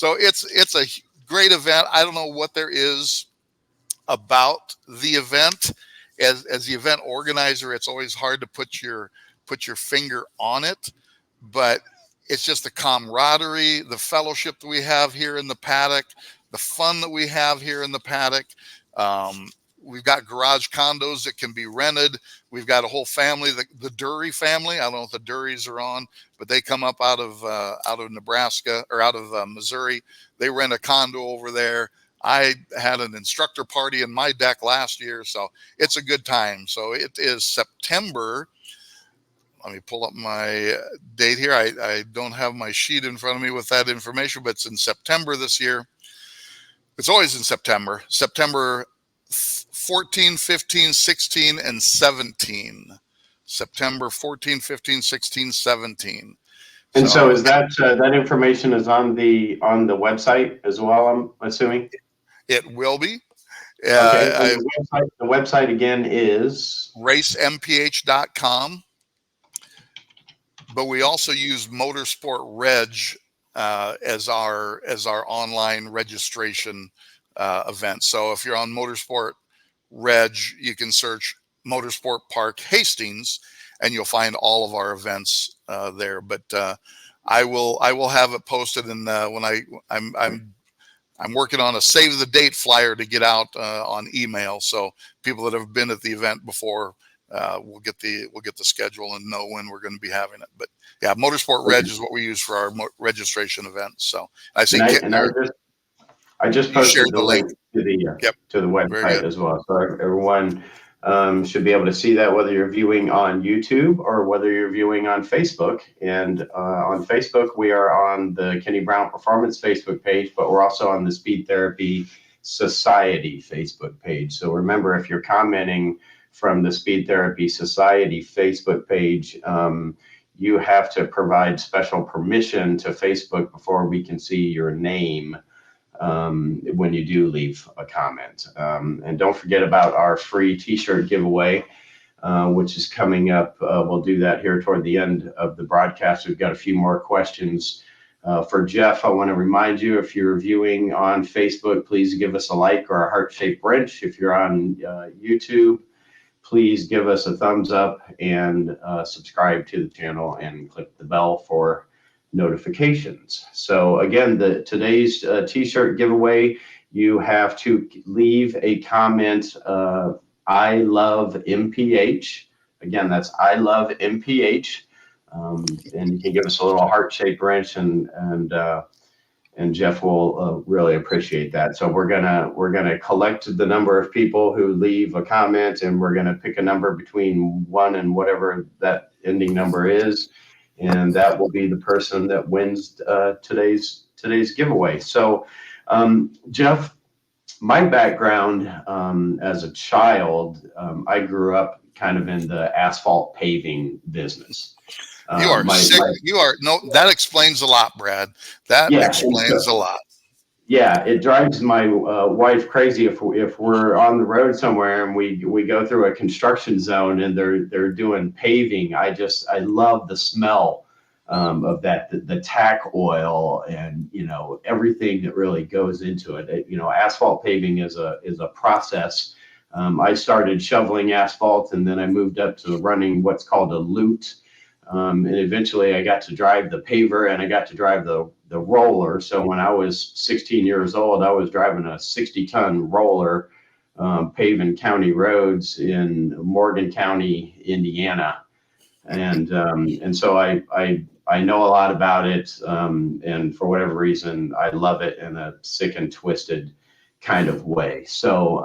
it's a great event. I don't know what there is about the event. As the event organizer, it's always hard to put your finger on it, but it's just the camaraderie, the fellowship that we have here in the paddock, the fun that we have here in the paddock. We've got garage condos that can be rented. We've got a whole family, the Dury family. I don't know if the Durys are on, but they come up out of Nebraska, or out of Missouri. They rent a condo over there. I had an instructor party in my deck last year, so it's a good time. So it is September. Let me pull up my date here. I don't have my sheet in front of me with that information, but it's in September this year. It's always in September. September 14, 15, 16, and 17. September 14, 15, 16, 17. And so is that information is on the website as well, I'm assuming? It will be. Okay. The website again is racemph.com. But we also use Motorsport Reg as our online registration event. So if you're on Motorsport Reg, you can search Motorsport Park Hastings, and you'll find all of our events there. But I will have it posted, and when I'm working on a save the date flyer to get out on email, so people that have been at the event before we'll get the schedule and know when we're going to be having it. But yeah, Motorsport Reg is what we use for our registration events. So I see I just you shared posted the link to the website as well, so everyone should be able to see that, whether you're viewing on YouTube or whether you're viewing on Facebook. And on Facebook, we are on the Kenny Brown Performance Facebook page, but we're also on the Speed Therapy Society Facebook page. So remember, if you're commenting from the Speed Therapy Society Facebook page, you have to provide special permission to Facebook before we can see your name when you do leave a comment. And don't forget about our free t-shirt giveaway, which is coming up. We'll do that here toward the end of the broadcast. We've got a few more questions for Jeff. I want to remind you, if you're viewing on Facebook, please give us a like or a heart-shaped wrench. If you're on YouTube, please give us a thumbs up and subscribe to the channel and click the bell for notifications. So again, today's t-shirt giveaway, you have to leave a comment, I love MPH. Again, that's I love MPH. And you can give us a little heart-shaped wrench, and Jeff will really appreciate that. So we're gonna collect the number of people who leave a comment, and we're gonna pick a number between 1 and whatever that ending number is, and that will be the person that wins today's giveaway. So Jeff, my background as a child, I grew up kind of in the asphalt paving business. You are sick. That explains a lot, Brad. That explains a lot. Yeah, it drives my wife crazy if we're on the road somewhere and we go through a construction zone and they're doing paving. I love the smell of that, the tack oil, and everything that really goes into it. Asphalt paving is a process. I started shoveling asphalt, and then I moved up to running what's called a lute. And eventually I got to drive the paver, and I got to drive the roller. So when I was 16 years old, I was driving a 60-ton roller, paving county roads in Morgan County, Indiana. And so I know a lot about it. And for whatever reason, I love it in a sick and twisted kind of way. So,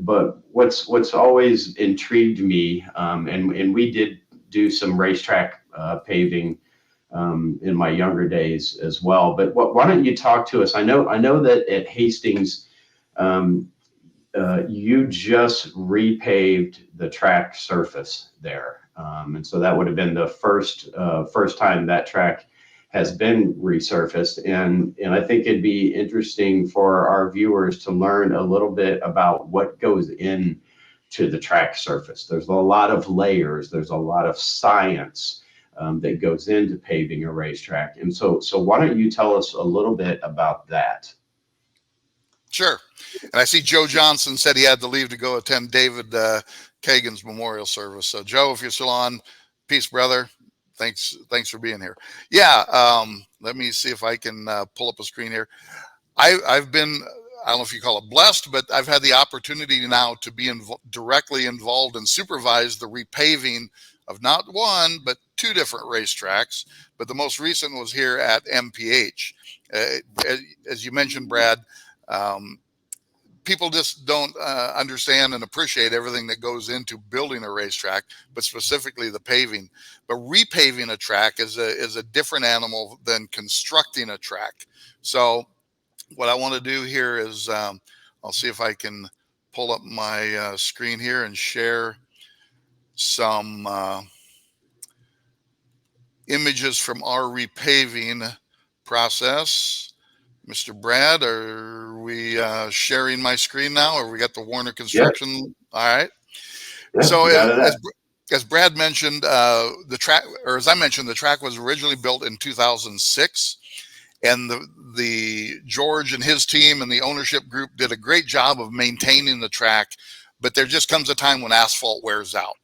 but what's always intrigued me, and we did do some racetrack paving in my younger days as well. But why don't you talk to us? I know that at Hastings, you just repaved the track surface there, and so that would have been the first time that track has been resurfaced. And I think it'd be interesting for our viewers to learn a little bit about what goes in to the track surface. There's a lot of layers. There's a lot of science that goes into paving a racetrack. And so why don't you tell us a little bit about that? Sure. And I see Joe Johnson said he had to leave to go attend David Kagan's memorial service. So Joe, if you're still on, peace, brother. Thanks for being here. Yeah. Let me see if I can pull up a screen here. I've been, I don't know if you call it blessed, but I've had the opportunity now to be directly involved and supervise the repaving of not one, but 2 different racetracks. But the most recent was here at MPH. As you mentioned, Brad, people just don't understand and appreciate everything that goes into building a racetrack, but specifically the paving. But repaving a track is a different animal than constructing a track. So what I want to do here is I'll see if I can pull up my screen here and share some images from our repaving process. Mr. Brad, are we sharing my screen now, or we got the Warner Construction? Yes. All right. Yes, So as Brad mentioned, the track, or as I mentioned, the track was originally built in 2006. and the George and his team and the ownership group did a great job of maintaining the track, but there just comes a time when asphalt wears out.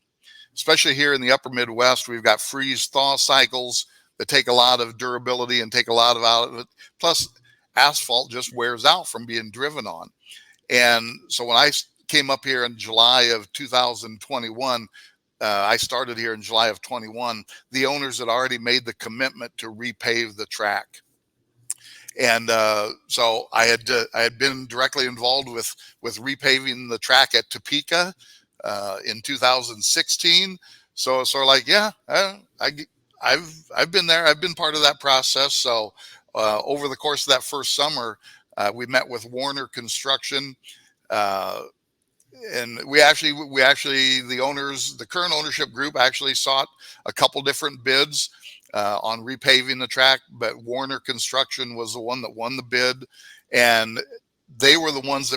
Especially here in the upper Midwest, we've got freeze-thaw cycles that take a lot of durability and take a lot of out of it. Plus, asphalt just wears out from being driven on. And so when I came up here in July of 2021, I started here in July of 21, the owners had already made the commitment to repave the track. And so I had been directly involved with repaving the track at Topeka in 2016. So sort of like, yeah, I've been there. I've been part of that process. So over the course of that first summer, we met with Warner Construction, and we actually the current ownership group actually sought a couple different bids on repaving the track, but Warner Construction was the one that won the bid, and they were the ones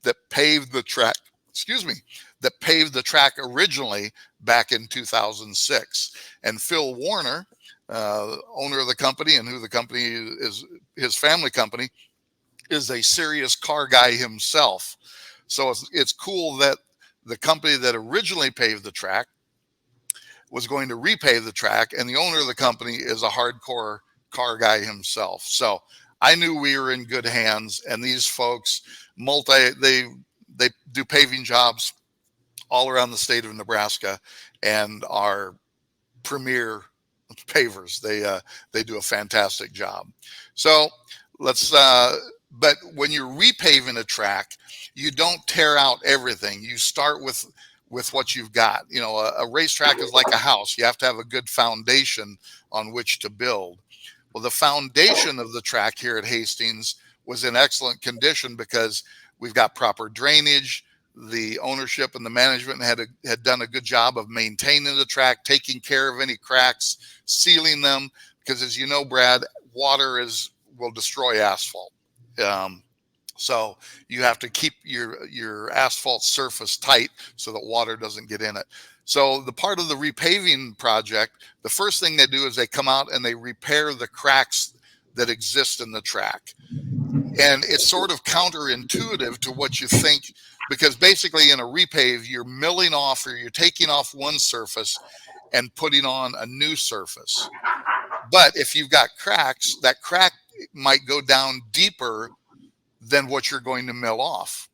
that paved the track. Excuse me. That paved the track originally back in 2006. And Phil Warner, owner of the company, and who the company is, his family company, is a serious car guy himself. So it's cool that the company that originally paved the track was going to repave the track, and the owner of the company is a hardcore car guy himself. So I knew we were in good hands, and these folks, they do paving jobs all around the state of Nebraska and are premier pavers. They do a fantastic job. So but when you're repaving a track, you don't tear out everything. You start with what you've got. You know, a racetrack is like a house. You have to have a good foundation on which to build. Well, the foundation of the track here at Hastings was in excellent condition because we've got proper drainage. The ownership and the management had done a good job of maintaining the track, taking care of any cracks, sealing them, because as you know, Brad, water will destroy asphalt. So you have to keep your asphalt surface tight so that water doesn't get in it. So the part of the repaving project, the first thing they do is they come out and they repair the cracks that exist in the track. And it's sort of counterintuitive to what you think, because basically in a repave, you're milling off or you're taking off one surface and putting on a new surface. But if you've got cracks, that crack might go down deeper than what you're going to mill off.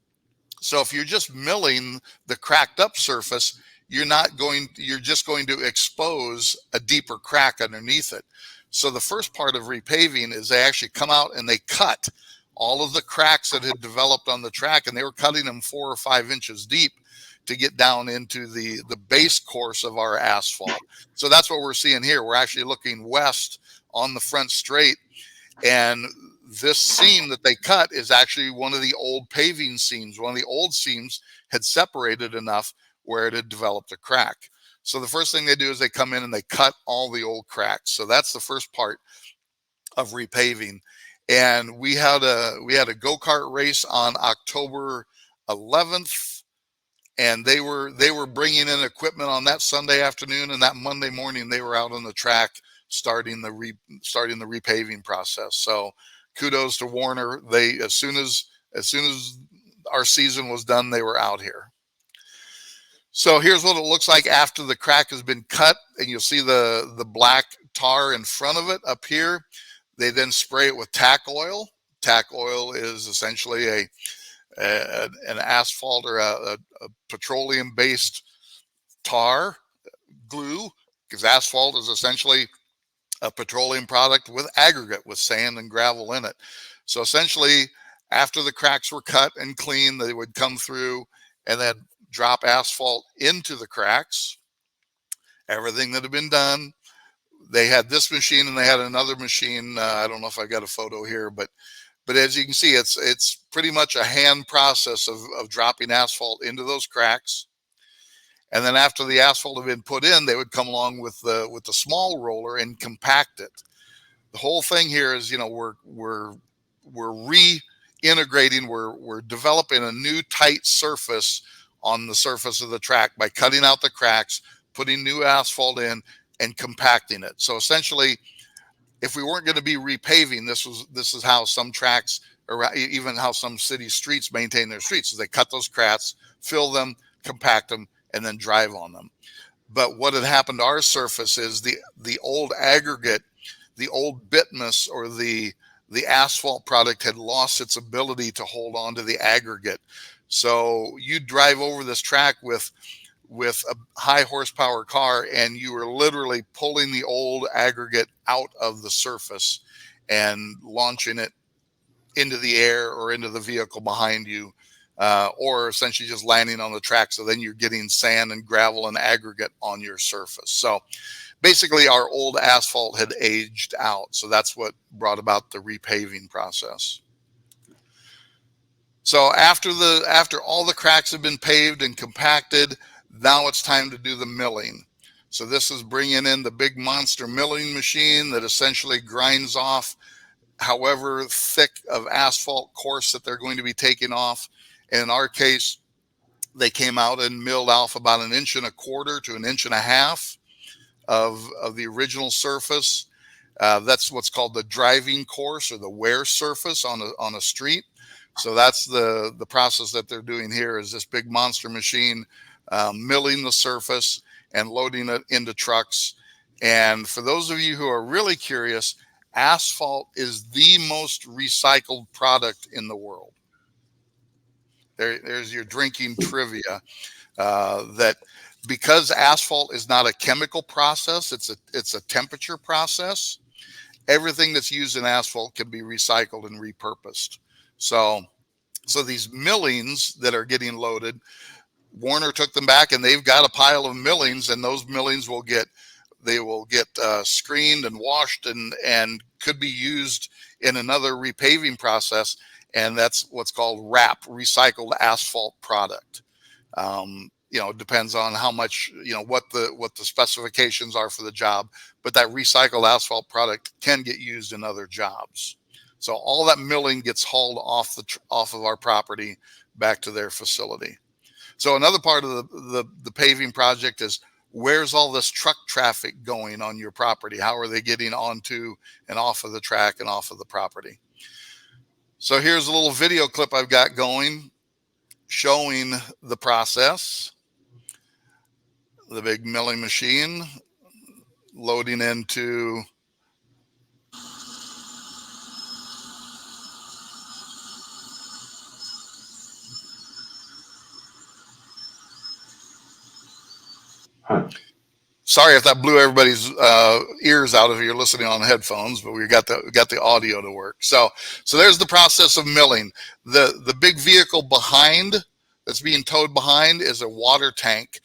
So if you're just milling the cracked up surface, you're just going to expose a deeper crack underneath it. So the first part of repaving is they actually come out and they cut all of the cracks that had developed on the track, and they were cutting them 4 or 5 inches deep to get down into the base course of our asphalt. So that's what we're seeing here. We're actually looking west on the front straight, and this seam that they cut is actually one of the old paving seams. One of the old seams had separated enough where it had developed a crack. So the first thing they do is they come in and they cut all the old cracks. So that's the first part of repaving. And we had a go-kart race on October 11th, and they were bringing in equipment on that Sunday afternoon, and that Monday morning they were out on the track starting the repaving process. So kudos to Warner. They as soon as our season was done, they were out here. So here's what it looks like after the crack has been cut, and you'll see the black tar in front of it up here. They then spray it with tack oil. Tack oil is essentially an asphalt or a petroleum-based tar glue, because asphalt is essentially a petroleum product with aggregate, with sand and gravel in it. So essentially, after the cracks were cut and cleaned, they would come through and then drop asphalt into the cracks. Everything that had been done. They had this machine and they had another machine. I don't know if I got a photo here, but as you can see, it's pretty much a hand process of dropping asphalt into those cracks. And then after the asphalt had been put in, they would come along with the small roller and compact it. The whole thing here is, you know, we're reintegrating, we're developing a new tight surface on the surface of the track by cutting out the cracks, putting new asphalt in, and compacting it. So essentially, if we weren't going to be repaving, this is how some tracks, or even how some city streets maintain their streets. So they cut those cracks, fill them, compact them, and then drive on them. But what had happened to our surface is the old aggregate, the old bitmus, or the asphalt product had lost its ability to hold on to the aggregate. So you drive over this track with a high horsepower car, and you were literally pulling the old aggregate out of the surface and launching it into the air or into the vehicle behind you, or essentially just landing on the track. So then you're getting sand and gravel and aggregate on your surface. So basically our old asphalt had aged out. So that's what brought about the repaving process. So after all the cracks have been paved and compacted, now it's time to do the milling. So this is bringing in the big monster milling machine that essentially grinds off however thick of asphalt course that they're going to be taking off. And in our case, they came out and milled off about 1.25 inches to 1.5 inches of the original surface. That's what's called the driving course, or the wear surface on a street. So that's the process that they're doing here, is this big monster machine milling the surface and loading it into trucks. And for those of you who are really curious, asphalt is the most recycled product in the world. There's your drinking trivia, that because asphalt is not a chemical process, it's a temperature process. Everything that's used in asphalt can be recycled and repurposed. So these millings that are getting loaded, Warner took them back, and they've got a pile of millings, and those millings will get screened and washed and could be used in another repaving process. And that's what's called RAP, recycled asphalt product. It depends on how much, what the specifications are for the job, but that recycled asphalt product can get used in other jobs. So all that milling gets hauled off of our property back to their facility. So another part of the paving project is, where's all this truck traffic going on your property? How are they getting onto and off of the track and off of the property? So here's a little video clip I've got going showing the process. The big milling machine loading into Sorry if that blew everybody's ears out if you're listening on headphones, but we got the audio to work. So there's the process of milling. The big vehicle behind, that's being towed behind, is a water tank.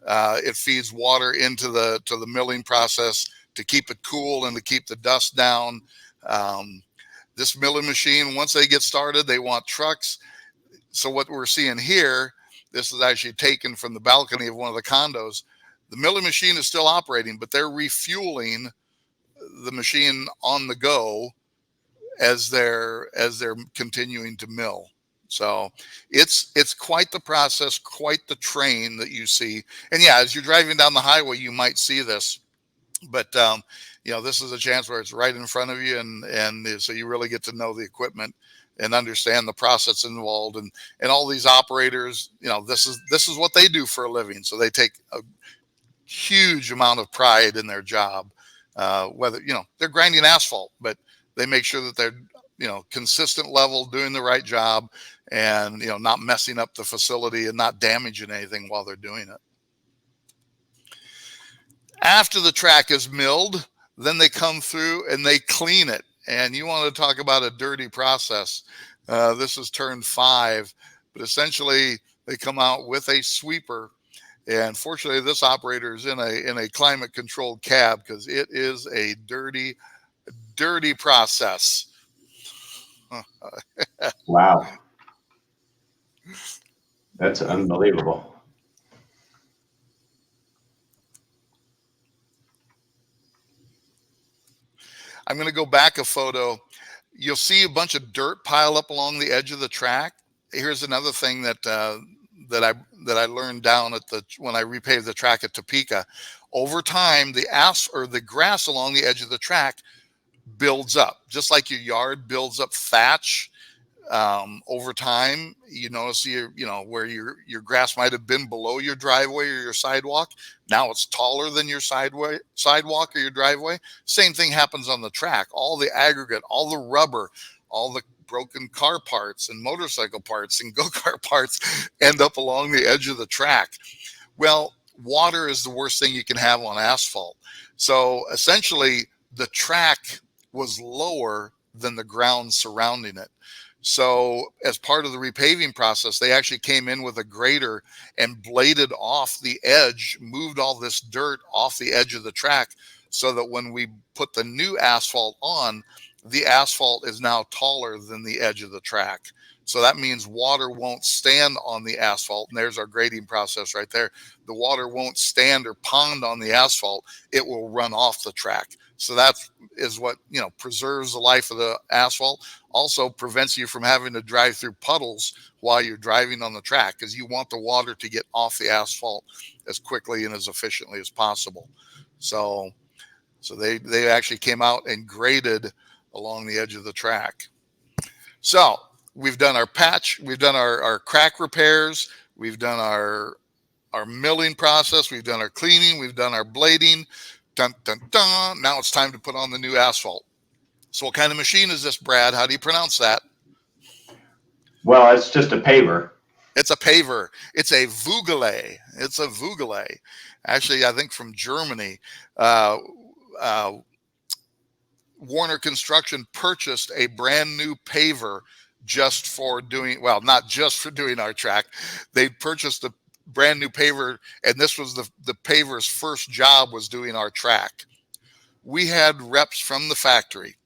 It feeds water into the milling process to keep it cool and to keep the dust down. This milling machine, once they get started, they want trucks. So what we're seeing here, this is actually taken from the balcony of one of the condos. The milling machine is still operating, but they're refueling the machine on the go as they're continuing to mill. So it's quite the process, quite the train that you see. And yeah, as you're driving down the highway, you might see this, but this is a chance where it's right in front of you, and so you really get to know the equipment and understand the process involved, and all these operators, this is what they do for a living. So they take a huge amount of pride in their job, whether, they're grinding asphalt, but they make sure that they're, consistent level, doing the right job, and, not messing up the facility and not damaging anything while they're doing it. After the track is milled, then they come through and they clean it. And you want to talk about a dirty process. This is turn 5, but essentially they come out with a sweeper. And fortunately, this operator is in a climate controlled cab, because it is a dirty process. Wow. That's unbelievable. I'm going to go back a photo. You'll see a bunch of dirt pile up along the edge of the track. Here's another thing that I learned down when I repaved the track at Topeka. Over time, the grass along the edge of the track builds up, just like your yard builds up thatch. Over time, you notice where your grass might have been below your driveway or your sidewalk. Now it's taller than your sidewalk or your driveway. Same thing happens on the track. All the aggregate, all the rubber, all the broken car parts and motorcycle parts and go-kart parts end up along the edge of the track. Well, water is the worst thing you can have on asphalt. So essentially, the track was lower than the ground surrounding it. So as part of the repaving process, they actually came in with a grader and bladed off the edge, moved all this dirt off the edge of the track, so that when we put the new asphalt on, the asphalt is now taller than the edge of the track. So that means water won't stand on the asphalt. And there's our grading process right there. The water won't stand or pond on the asphalt. It will run off the track. So that is what, preserves the life of the asphalt. Also prevents you from having to drive through puddles while you're driving on the track, because you want the water to get off the asphalt as quickly and as efficiently as possible. So they actually came out and graded along the edge of the track. So we've done our patch, we've done our crack repairs, we've done our milling process, we've done our cleaning, we've done our blading. Dun, dun, dun. Now it's time to put on the new asphalt. So what kind of machine is this, Brad? How do you pronounce that? Well, it's just a paver. It's a paver. It's a Vogele. It's a Vogele. Actually, I think from Germany. Warner Construction purchased a brand new paver just for doing, well, not just for doing our track. They purchased a brand new paver, and this was the paver's first job, was doing our track. We had reps from the factory.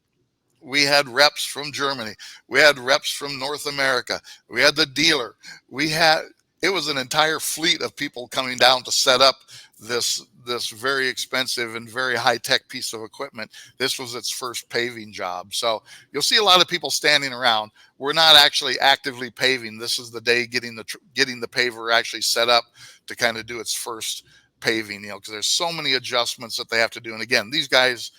We had reps from Germany. We had reps from North America. We had the dealer. It was an entire fleet of people coming down to set up this very expensive and very high-tech piece of equipment. This was its first paving job. So you'll see a lot of people standing around. We're not actually actively paving. This is the day getting the paver actually set up to kind of do its first paving, because there's so many adjustments that they have to do. And again, these guys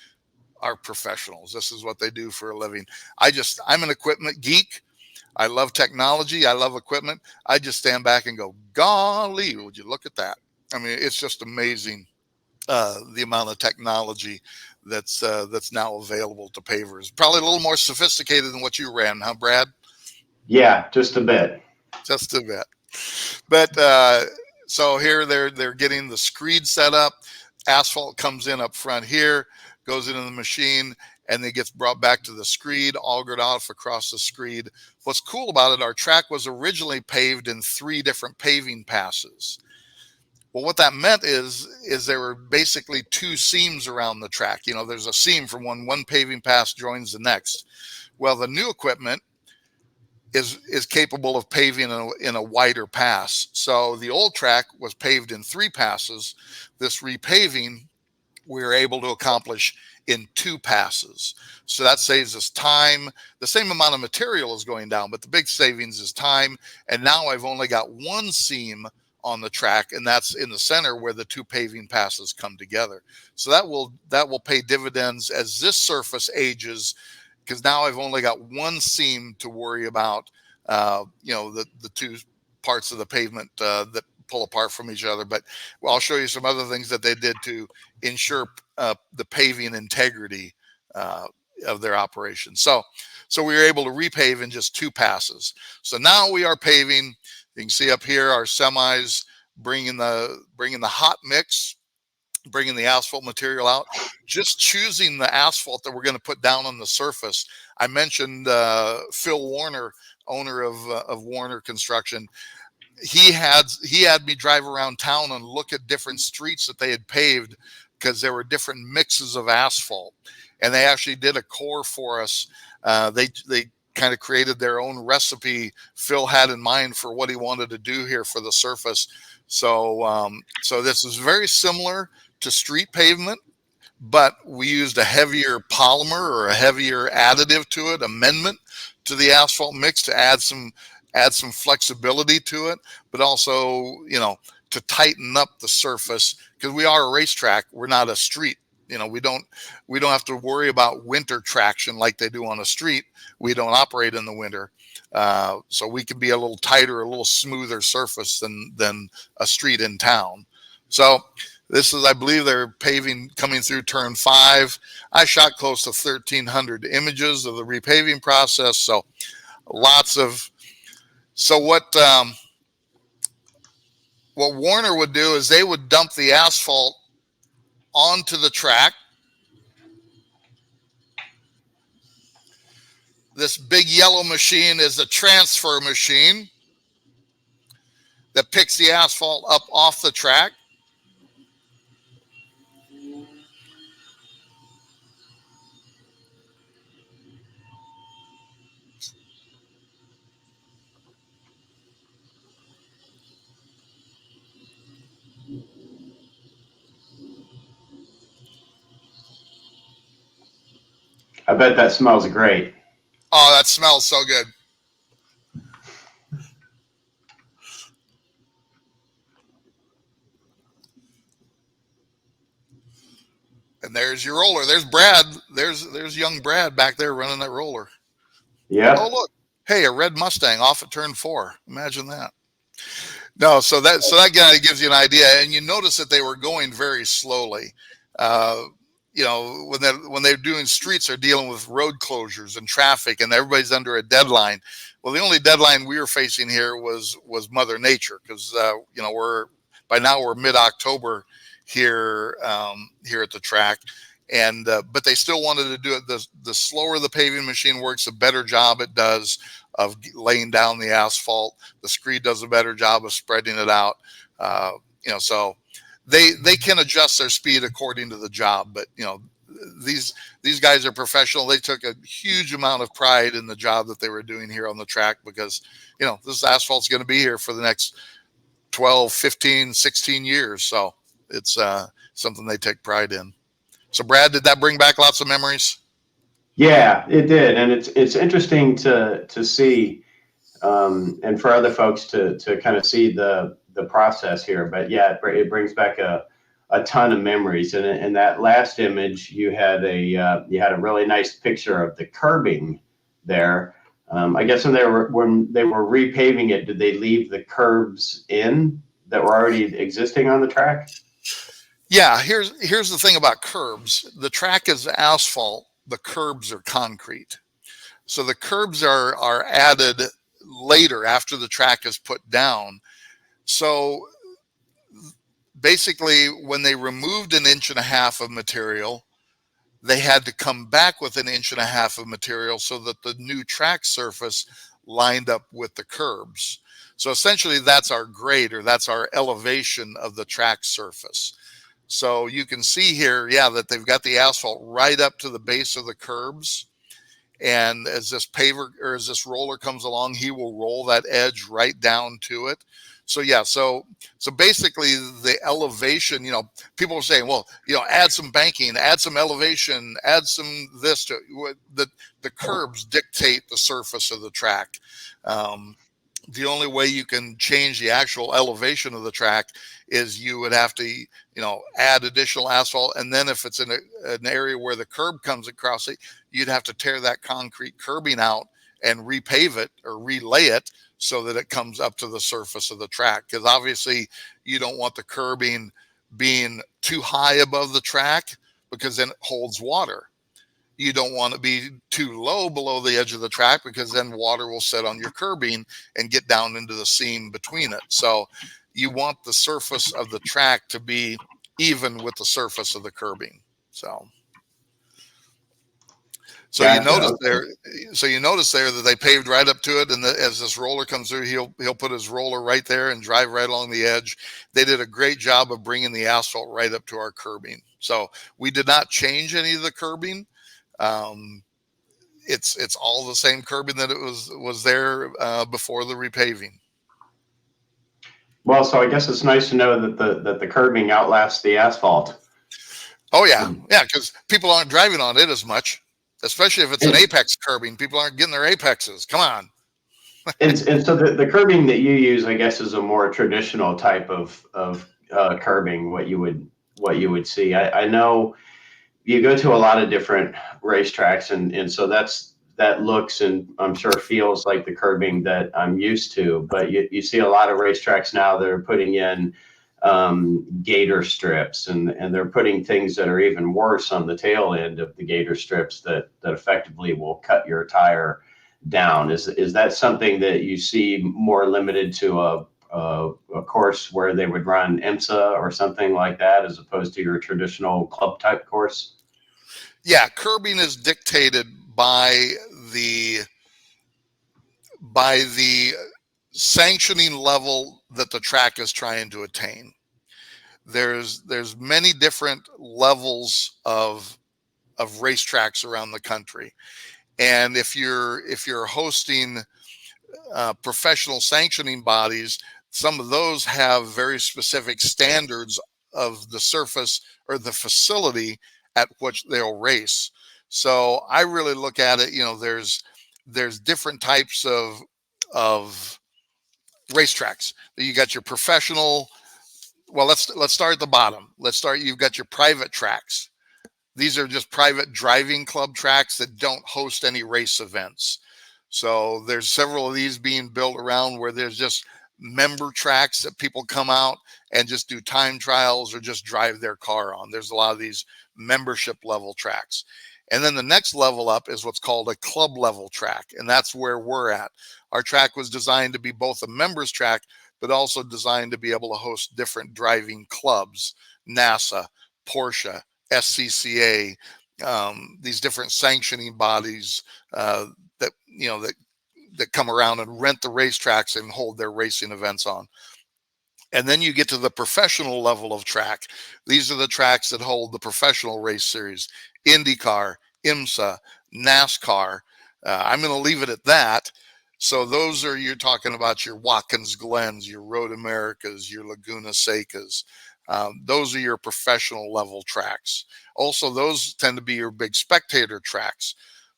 are professionals. This is what they do for a living. I'm an equipment geek. I love technology. I love equipment. I just stand back and go, golly, would you look at that? I mean, it's just amazing, the amount of technology that's now available to pavers. Probably a little more sophisticated than what you ran, huh, Brad? Yeah, just a bit. Just a bit. But so here they're getting the screed set up. Asphalt comes in up front here, goes into the machine, and it gets brought back to the screed, augered off across the screed. What's cool about it, our track was originally paved in 3 different paving passes. Well, what that meant is there were basically 2 seams around the track. There's a seam from one paving pass joins the next. Well, the new equipment is capable of paving in a wider pass. So the old track was paved in 3 passes. This repaving, we were able to accomplish in 2 passes. So that saves us time. The same amount of material is going down, but the big savings is time. And now I've only got 1 seam on the track, and that's in the center where the 2 paving passes come together. So that will pay dividends as this surface ages, because now I've only got 1 seam to worry about, the 2 parts of the pavement that pull apart from each other. But I'll show you some other things that they did to ensure the paving integrity of their operation. So we were able to repave in just 2 passes. So now we are paving. You can see up here our semis bringing the hot mix, bringing the asphalt material out, just choosing the asphalt that we're going to put down on the surface. I mentioned Phil Warner, owner of Warner Construction. He had me drive around town and look at different streets that they had paved, because there were different mixes of asphalt, and they actually did a core for us. They kind of created their own recipe Phil had in mind for what he wanted to do here for the surface. So this is very similar to street pavement, but we used a heavier polymer or a heavier additive to it, amendment to the asphalt mix, to add some flexibility to it, but also, to tighten up the surface, because we are a racetrack. We're not a street, we don't have to worry about winter traction like they do on a street. We don't operate in the winter. So we can be a little tighter, a little smoother surface than a street in town. So this is, I believe they're paving coming through turn 5. I shot close to 1,300 images of the repaving process. So lots of, so what Warner would do is they would dump the asphalt onto the track. This big yellow machine is a transfer machine that picks the asphalt up off the track. I bet that smells great. Oh, that smells so good. And there's your roller. There's Brad. There's young Brad back there running that roller. Yeah. Oh, look. Hey, a red Mustang off at turn 4. Imagine that. No, so that kind of gives you an idea. And you notice that they were going very slowly. When they're doing streets, they're dealing with road closures and traffic, and everybody's under a deadline. Well, the only deadline we were facing here was Mother Nature, because we're mid-October here at the track, and but they still wanted to do it. The slower the paving machine works, the better job it does of laying down the asphalt. The screed does a better job of spreading it out. So they can adjust their speed according to the job, but these guys are professional. They took a huge amount of pride in the job that they were doing here on the track, because this asphalt's going to be here for the next 12, 15, 16 years. So it's something they take pride in. So Brad, did that bring back lots of memories? Yeah, it did. And it's interesting to see, and for other folks to kind of see the process here. But yeah, it brings back a ton of memories. And in that last image, you had a really nice picture of the curbing there. I guess when they were repaving it, did they leave the curbs in that were already existing on the track? Yeah, here's the thing about curbs. The track is asphalt, the curbs are concrete. So the curbs are added later after the track is put down. So basically, when they removed 1.5 inches of material, they had to come back with 1.5 inches of material so that the new track surface lined up with the curbs. So essentially, that's our grade, or that's our elevation of the track surface. So you can see here, that they've got the asphalt right up to the base of the curbs. And as this roller comes along, he will roll that edge right down to it. So so basically the elevation, people are saying, well, add some banking, add some elevation, add some this to it. The curbs dictate the surface of the track. The only way you can change the actual elevation of the track is you would have to, add additional asphalt. And then if it's in an area where the curb comes across it, you'd have to tear that concrete curbing out and repave it or relay it so that it comes up to the surface of the track. Because obviously you don't want the curbing being too high above the track, because then it holds water. You don't want to be too low below the edge of the track, because then water will set on your curbing and get down into the seam between it. So you want the surface of the track to be even with the surface of the curbing. So you notice there that they paved right up to it, and as this roller comes through, he'll put his roller right there and drive right along the edge. They did a great job of bringing the asphalt right up to our curbing. So we did not change any of the curbing. It's all the same curbing that it was there before the repaving. Well, so I guess it's nice to know that the curbing outlasts the asphalt. Oh yeah, because people aren't driving on it as much, especially if it's an apex curbing. People aren't getting their apexes. Come on. and so the curbing that you use, I guess, is a more traditional type of curbing. What you would see. I know you go to a lot of different racetracks, and so that looks and I'm sure feels like the curbing that I'm used to. But you see a lot of racetracks now that are putting in gator strips, and they're putting things that are even worse on the tail end of the gator strips that effectively will cut your tire down. Is that something that you see more limited to a course where they would run IMSA or something like that, as opposed to your traditional club type course? Yeah, curbing is dictated by the by the sanctioning level that the track is trying to attain. There's many different levels of racetracks around the country, and if you're hosting professional sanctioning bodies, some of those have very specific standards of the surface or the facility at which they'll race. So I really look at it, there's different types of racetracks. You got your professional. Well, let's start at the bottom. You've got your private tracks. These are just private driving club tracks that don't host any race events. So there's several of these being built around where there's just member tracks that people come out and just do time trials or just drive their car on. There's a lot of these membership level tracks. And then the next level up is what's called a club level track. And that's where we're at. Our track was designed to be both a members track, but also designed to be able to host different driving clubs, NASA, Porsche, SCCA, these different sanctioning bodies that that come around and rent the racetracks and hold their racing events on. And then you get to the professional level of track. These are the tracks that hold the professional race series: IndyCar, IMSA, NASCAR. I'm going to leave it at that. So those are, you're talking about your Watkins Glens, your Road Americas, your Laguna Secas. Those are your professional level tracks. Also, those tend to be your big spectator tracks.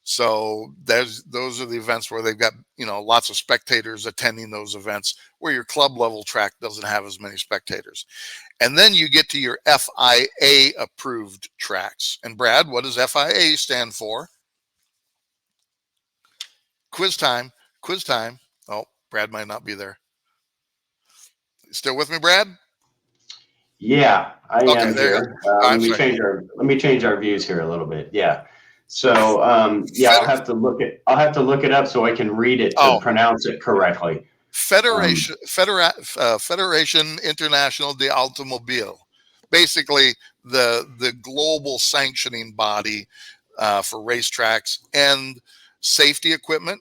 So those are the events where they've got, lots of spectators attending those events, where your club level track doesn't have as many spectators. And then you get to your FIA approved tracks. And Brad, what does FIA stand for? Quiz time. Quiz time. Oh, Brad might not be there. Still with me, Brad? Yeah, I Okay, am there you here. go. I'm sorry. Let me change our views here a little bit. Yeah. So yeah, Fed- I'll have to look it up so I can read it to oh, pronounce it correctly. Federation International de Automobile, basically the global sanctioning body for racetracks and safety equipment.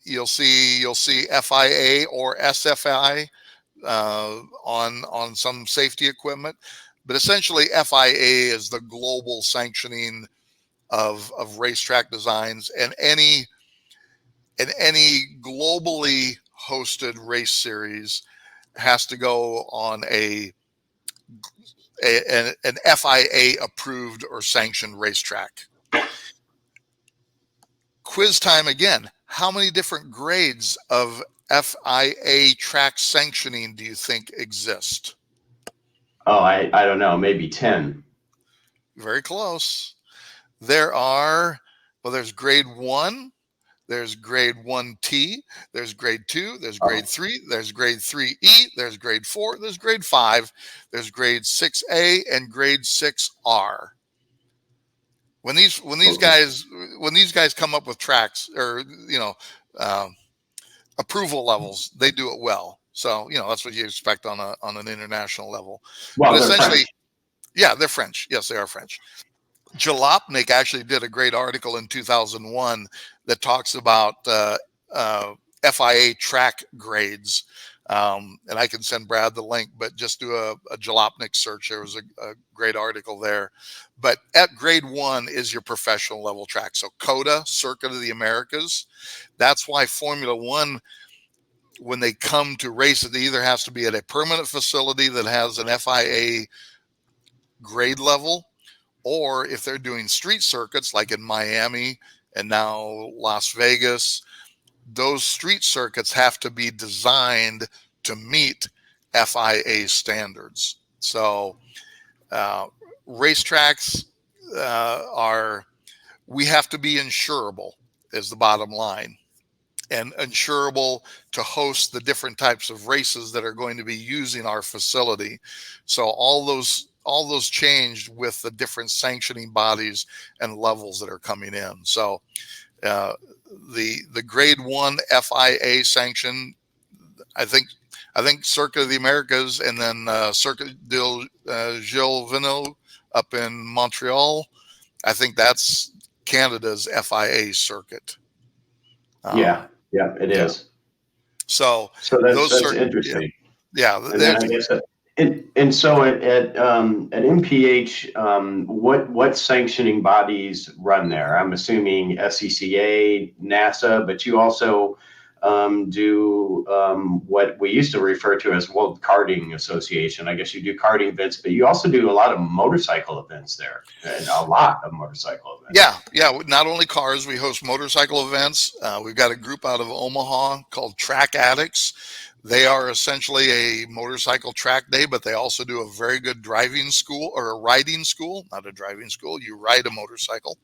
You'll see FIA or SFI on some safety equipment, but essentially FIA is the global sanctioning of racetrack designs, and any globally hosted race series has to go on an FIA approved or sanctioned racetrack. Quiz time again. How many different grades of FIA track sanctioning do you think exist? Oh, I don't know, maybe 10. Very close. There's grade 1, there's grade 1T, there's grade 2, there's Oh, grade 3, there's grade 3E, there's grade 4, there's grade 5, there's grade 6A, and grade 6R. When these okay. guys come up with tracks, or uh, approval levels, they do it well. So that's what you expect on an international level. But Well, they're essentially, French. yeah, they're French. Yes, they are French. Jalopnik actually did a great article in 2001 that talks about FIA track grades. And I can send Brad the link, but just do a Jalopnik search. There was a great article there. But at grade 1 is your professional level track. So COTA, Circuit of the Americas. That's why Formula One, when they come to race it, they either has to be at a permanent facility that has an FIA grade level, or if they're doing street circuits like in Miami and now Las Vegas, those street circuits have to be designed to meet FIA standards. So racetracks, we have to be insurable is the bottom line, and insurable to host the different types of races that are going to be using our facility. So all those changed with the different sanctioning bodies and levels that are coming in. So the grade 1 FIA sanction, I think Circuit of the Americas, and then Circuit de Gilles Villeneuve up in Montreal. I think that's Canada's FIA circuit. Yeah, it is. So that's interesting. Yeah. And then I guess and so at MPH, what sanctioning bodies run there? I'm assuming SCCA, NASA, but you also do what we used to refer to as World Karting Association. I guess you do karting events, but you also do a lot of motorcycle events there, and a lot of motorcycle events. Yeah. Not only cars, we host motorcycle events. We've got a group out of Omaha called Track Addicts. They are essentially a motorcycle track day, but they also do a very good driving school, or a riding school, not a driving school. You ride a motorcycle.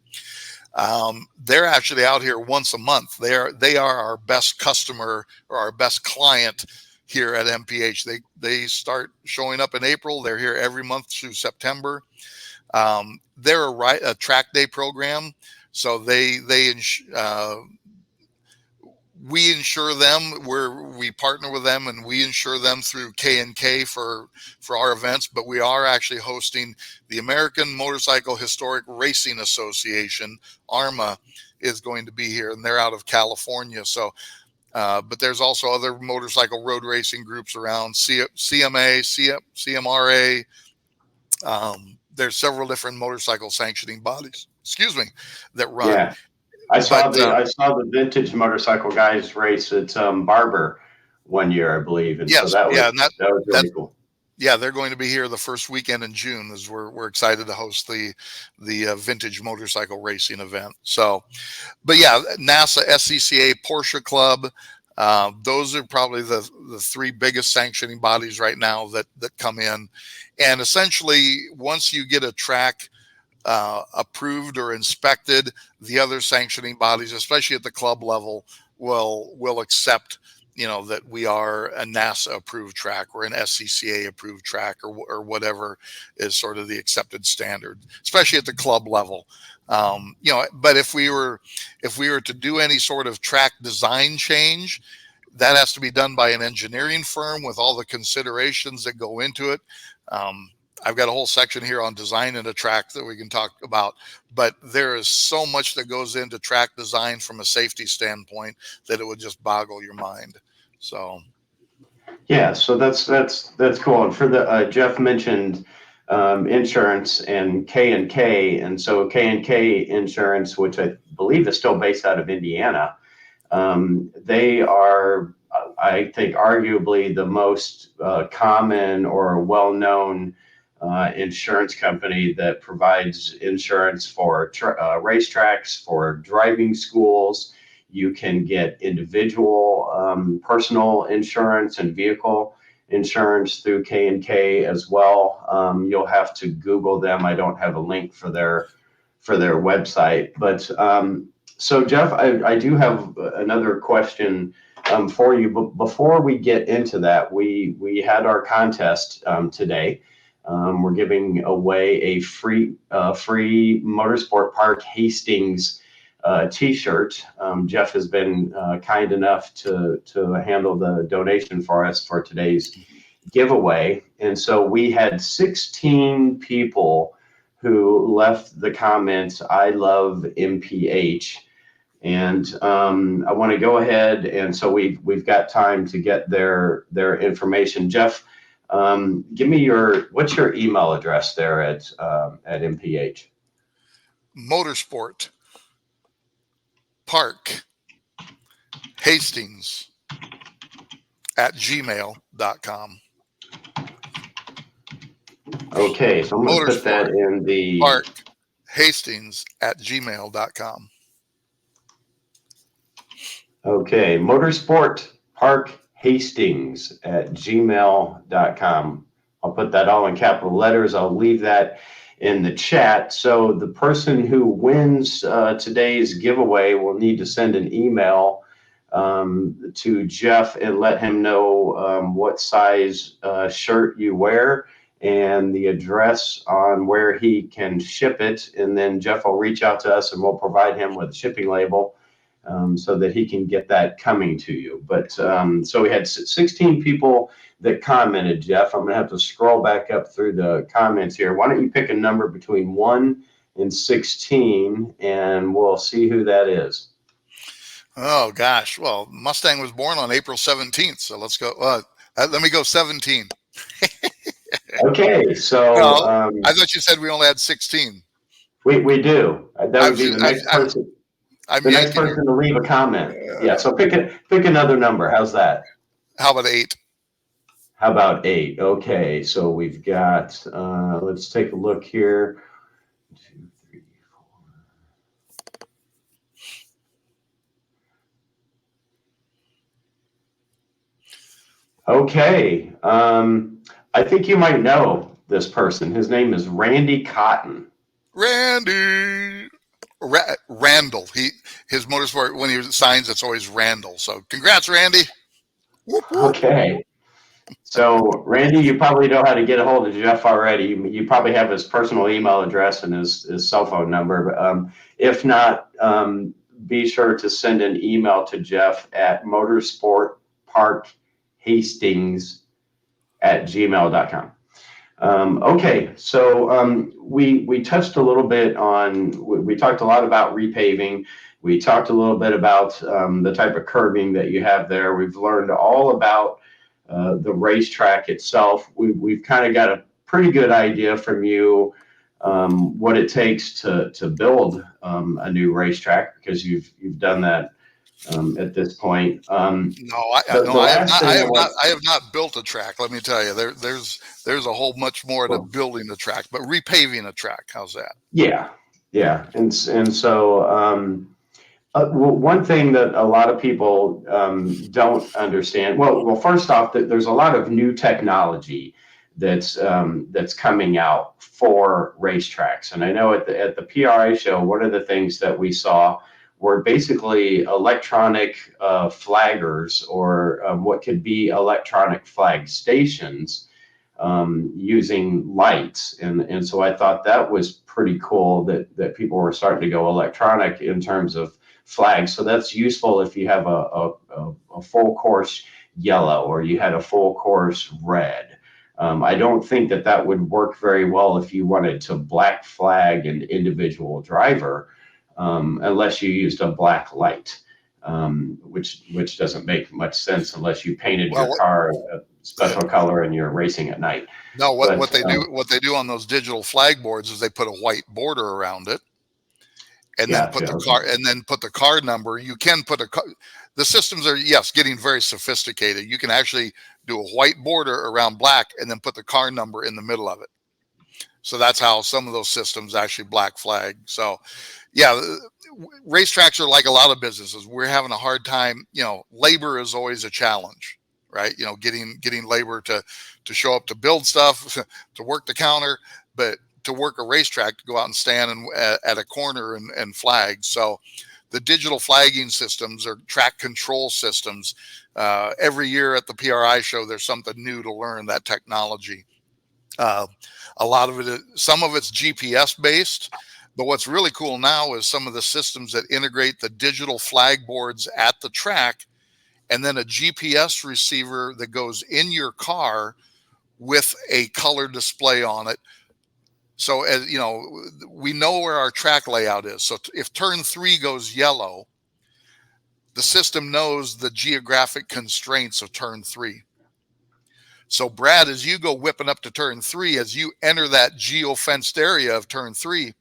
They're actually out here once a month. They are our best customer, or our best client here at MPH. They start showing up in April. They're here every month through September. They're a track day program, so we insure them. We partner with them, and we insure them through K&K for our events. But we are actually hosting the American Motorcycle Historic Racing Association. ARMA is going to be here, and they're out of California. So, but there's also other motorcycle road racing groups around, CMA, CMRA. There's several different motorcycle sanctioning bodies, that run. Yeah. I saw the vintage motorcycle guys race at Barber one year, I believe, and yes, so that was really cool. Yeah, they're going to be here the first weekend in June. As we're excited to host the vintage motorcycle racing event. So, but yeah, NASA, SCCA, Porsche Club, those are probably the three biggest sanctioning bodies right now that come in, and essentially once you get a track approved or inspected, the other sanctioning bodies, especially at the club level, will accept, that we are a NASA approved track or an SCCA approved track, or whatever is sort of the accepted standard, especially at the club level. But if we were to do any sort of track design change, that has to be done by an engineering firm with all the considerations that go into it. I've got a whole section here on designing a track that we can talk about, but there is so much that goes into track design from a safety standpoint that it would just boggle your mind. So, yeah, so that's cool. And for the Jeff mentioned insurance and K&K, and so K&K Insurance, which I believe is still based out of Indiana, they are, I think, arguably the most common or well-known insurance company that provides insurance for racetracks, for driving schools. You can get individual personal insurance and vehicle insurance through K&K as well. You'll have to Google them. I don't have a link for their website, but so Jeff, I do have another question for you. But before we get into that, we had our contest today. We're giving away a free Motorsport Park Hastings T-shirt. Jeff has been kind enough to handle the donation for us for today's giveaway, and so we had 16 people who left the comments, "I love MPH." And I want to go ahead, and so we've got time to get their information. Jeff, give me what's your email address there at MPH? Motorsport Park Hastings at gmail.com. Okay, so I'm going to put that in the Park Hastings at gmail.com. Okay, Motorsport Park Hastings at gmail.com. I'll put that all in capital letters. I'll leave that in the chat. So the person who wins today's giveaway will need to send an email to Jeff and let him know what size shirt you wear and the address on where he can ship it. And then Jeff will reach out to us and we'll provide him with a shipping label so that he can get that coming to you. But so we had 16 people that commented, Jeff. I'm going to have to scroll back up through the comments here. Why don't you pick a number between 1 and 16 and we'll see who that is. Oh, gosh. Well, Mustang was born on April 17th. So let's go. Let me go 17. Okay. So well, I thought you said we only had 16. We do. That would be the next person. The next person to leave a comment. Yeah. So pick another number. How's that? How about 8? How about 8? Okay, so we've got, let's take a look here. 2, 3, 4. Okay, I think you might know this person. His name is Randy Cotton. Randy. Randall. His motorsport, when he signs, it's always Randall. So congrats, Randy. Whoop, whoop. Okay. So, Randy, you probably know how to get a hold of Jeff already. You probably have his personal email address and his cell phone number. But, if not, be sure to send an email to Jeff at Motorsport Park Hastings at gmail.com. Okay, so we touched a little bit on, we talked a lot about repaving. We talked a little bit about the type of curbing that you have there. We've learned all about the racetrack itself. We've kind of got a pretty good idea from you what it takes to build a new racetrack, because you've done that at this point. I have not built a track. Let me tell you, there's a whole much more to building a track, but repaving a track, how's that? Yeah, and so. Well, one thing that a lot of people don't understand. Well, first off, there's a lot of new technology that's coming out for racetracks, and I know at the PRI show, one of the things that we saw were basically electronic flaggers, or what could be electronic flag stations using lights, and so I thought that was pretty cool that people were starting to go electronic in terms of flags. So that's useful if you have a full course yellow or you had a full course red. I don't think that would work very well if you wanted to black flag an individual driver, unless you used a black light, which doesn't make much sense unless you painted your car a special color and you're racing at night. No, what they do on those digital flag boards is they put a white border around it. And then put the car number. You can put the systems are, yes, getting very sophisticated. You can actually do a white border around black and then put the car number in the middle of it. So that's how some of those systems actually black flag. So yeah, racetracks are like a lot of businesses. We're having a hard time, labor is always a challenge, right? Getting labor to show up to build stuff, to work the counter, but to work a racetrack, to go out and stand at a corner and flag. So the digital flagging systems or track control systems, every year at the PRI show, there's something new to learn that technology. A lot of it, some of it's GPS based, but what's really cool now is some of the systems that integrate the digital flag boards at the track and then a GPS receiver that goes in your car with a color display on it. So, as you know, we know where our track layout is. So if turn 3 goes yellow, the system knows the geographic constraints of turn 3. So Brad, as you go whipping up to turn 3, as you enter that geo-fenced area of turn 3,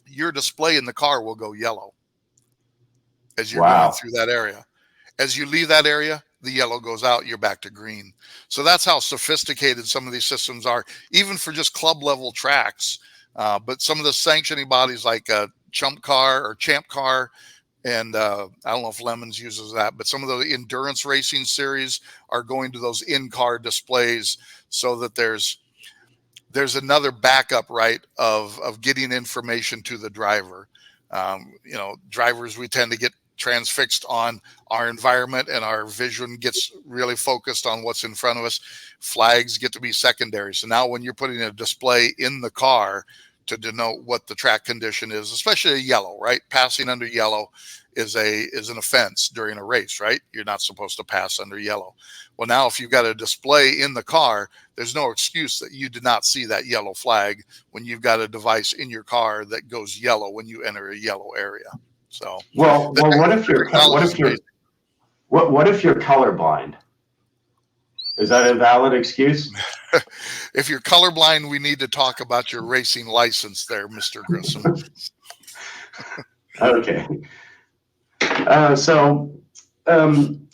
your display in the car will go yellow as you're going through that area. As you leave that area, the yellow goes out, you're back to green. So that's how sophisticated some of these systems are, even for just club level tracks. But some of the sanctioning bodies like Champ Car, and I don't know if Lemons uses that, but some of the endurance racing series are going to those in-car displays so that there's there's another backup, right, of getting information to the driver. Drivers, we tend to get transfixed on our environment, and our vision gets really focused on what's in front of us. Flags get to be secondary. So now when you're putting a display in the car to denote what the track condition is, especially a yellow, right? Passing under yellow is an offense during a race, right? You're not supposed to pass under yellow. Well, now if you've got a display in the car, there's no excuse that you did not see that yellow flag when you've got a device in your car that goes yellow when you enter a yellow area. So, well, what if you're colorblind? Is that a valid excuse? If you're colorblind, we need to talk about your racing license there, Mr. Grissom. Okay.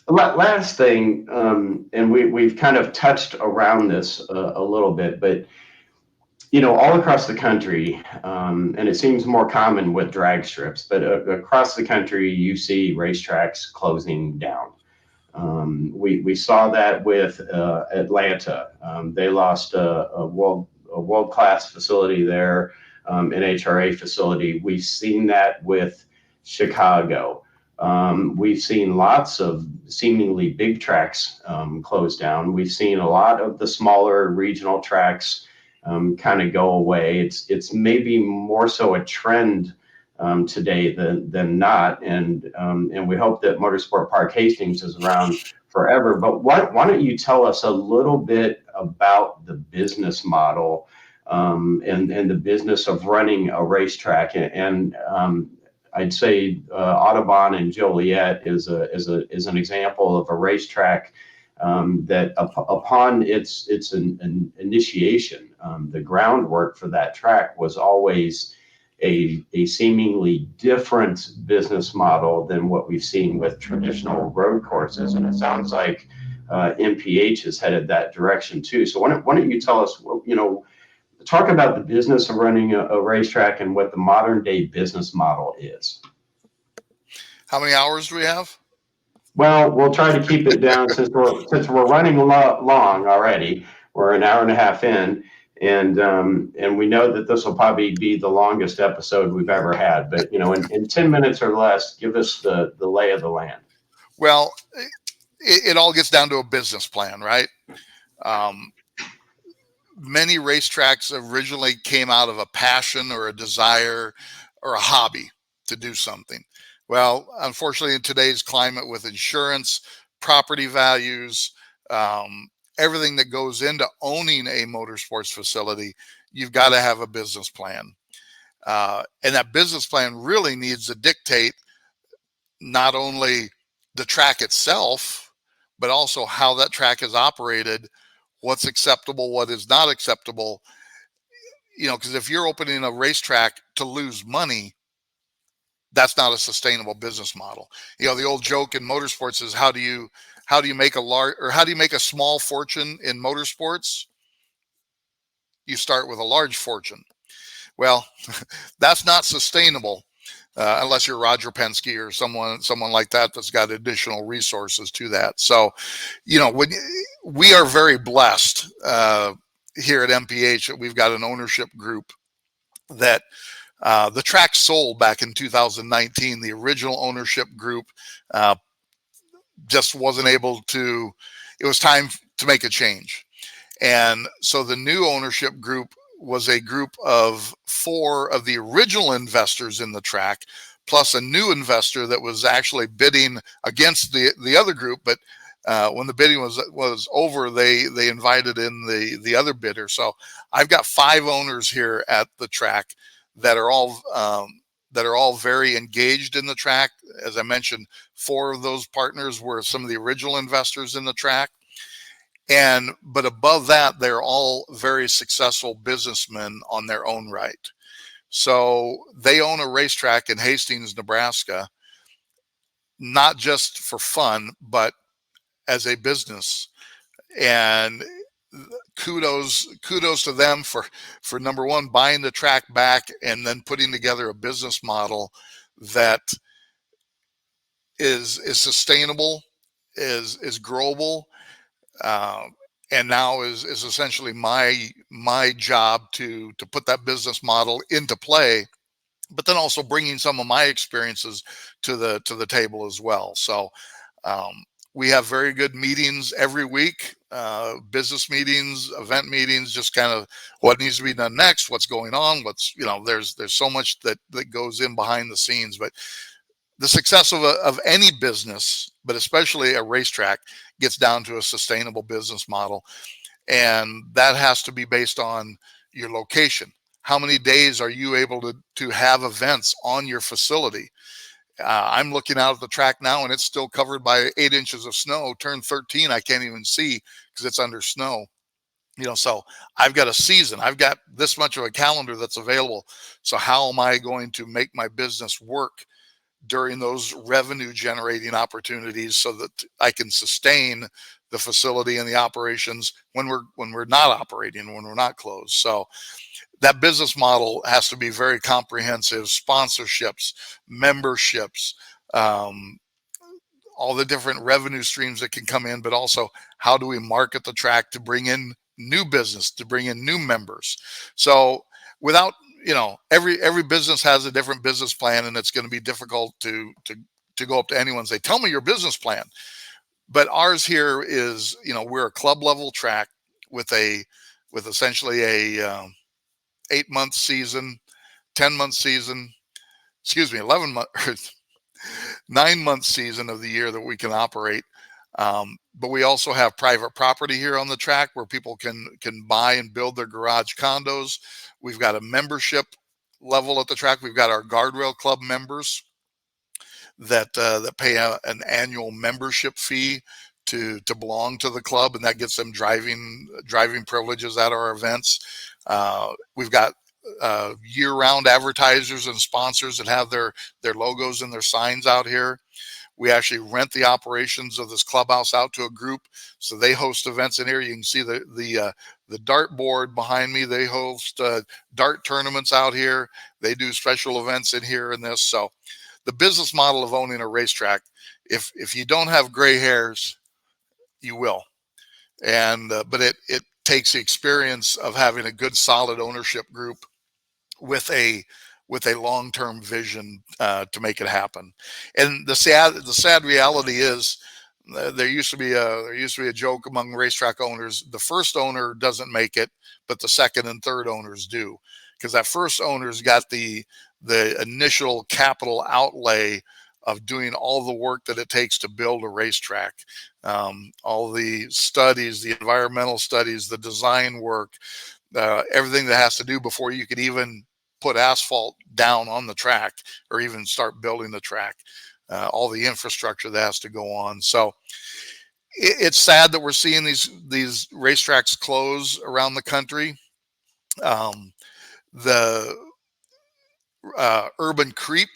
Last thing, and we've kind of touched around this a little bit, but all across the country, and it seems more common with drag strips, but across the country, you see racetracks closing down. We saw that with Atlanta. They lost a world-class facility there, an HRA facility. We've seen that with Chicago. We've seen lots of seemingly big tracks close down. We've seen a lot of the smaller regional tracks kind of go away. It's maybe more so a trend today than not, and we hope that Motorsport Park Hastings is around forever. But why don't you tell us a little bit about the business model and the business of running a racetrack? And I'd say Audubon and Joliet is an example of a racetrack that upon its initiation, the groundwork for that track was always a seemingly different business model than what we've seen with traditional road courses. And it sounds like MPH is headed that direction too. So why don't you tell us, talk about the business of running a racetrack and what the modern day business model is. How many hours do we have? Well, we'll try to keep it down since we're running long already. We're an hour and a half in, and we know that this will probably be the longest episode we've ever had. But in 10 minutes or less, give us the lay of the land. Well, it all gets down to a business plan, right? Many racetracks originally came out of a passion or a desire or a hobby to do something. Well, unfortunately, in today's climate with insurance, property values, everything that goes into owning a motorsports facility, you've got to have a business plan. And that business plan really needs to dictate not only the track itself, but also how that track is operated, what's acceptable, what is not acceptable. Because if you're opening a racetrack to lose money, that's not a sustainable business model. The old joke in motorsports is how do you make a small fortune in motorsports? You start with a large fortune. Well, that's not sustainable unless you're Roger Penske or someone like that that's got additional resources to that. So, when we are very blessed here at MPH that we've got an ownership group that the track sold back in 2019. The original ownership group just wasn't able to. It was time to make a change, and so the new ownership group was a group of 4 of the original investors in the track, plus a new investor that was actually bidding against the other group. But when the bidding was over, they invited in the other bidder. So I've got 5 owners here at the track that are all very engaged in the track. As I mentioned, 4 of those partners were some of the original investors in the track. But above that, they're all very successful businessmen on their own right. So they own a racetrack in Hastings, Nebraska, not just for fun, but as a business. And kudos to them for number one, buying the track back and then putting together a business model that is sustainable, is growable, and now is essentially my job to put that business model into play, but then also bringing some of my experiences to the table as well. So um, we have very good meetings every week, business meetings, event meetings, just kind of what needs to be done next, what's going on, what's, there's so much that goes in behind the scenes. But the success of any business, but especially a racetrack, gets down to a sustainable business model. And that has to be based on your location. How many days are you able to have events on your facility? I'm looking out at the track now, and it's still covered by 8 inches of snow. Turn 13, I can't even see because it's under snow. So I've got a season. I've got this much of a calendar that's available. So how am I going to make my business work during those revenue generating opportunities so that I can sustain the facility and the operations when we're not operating, when we're not closed? So that business model has to be very comprehensive: sponsorships, memberships, all the different revenue streams that can come in, but also how do we market the track to bring in new business, to bring in new members? So without, every business has a different business plan, and it's going to be difficult to go up to anyone and say, tell me your business plan. But ours here is, we're a club level track with essentially a 8-month season, 10-month season, 11-month, 9-month season of the year that we can operate. But we also have private property here on the track where people can buy and build their garage condos. We've got a membership level at the track. We've got our Guardrail Club members that pay an annual membership fee to belong to the club, and that gets them driving privileges at our events. We've got year-round advertisers and sponsors that have their logos and their signs out here. We actually rent the operations of this clubhouse out to a group, so they host events in here. You can see the dart board behind me. They host dart tournaments out here. They do special events in here and this. So the business model of owning a racetrack, if you don't have gray hairs, you will. And but it takes the experience of having a good, solid ownership group with a long-term vision to make it happen. And the sad reality is, there used to be a joke among racetrack owners: the first owner doesn't make it, but the second and third owners do, because that first owner's got the initial capital outlay of doing all the work that it takes to build a racetrack, all the studies, the environmental studies, the design work, everything that has to do before you could even put asphalt down on the track or even start building the track, all the infrastructure that has to go on. So it's sad that we're seeing these racetracks close around the country. The urban creep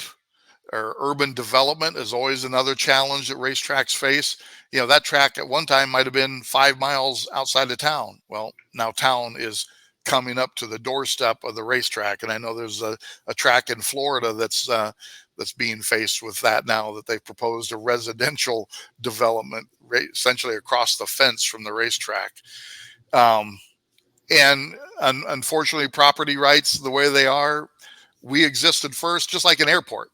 or urban development is always another challenge that racetracks face. That track at one time might have been 5 miles outside of town. Well, now town is coming up to the doorstep of the racetrack, and I know there's a track in Florida that's being faced with that now, that they've proposed a residential development essentially across the fence from the racetrack. And unfortunately, property rights, the way they are, we existed first, just like an airport.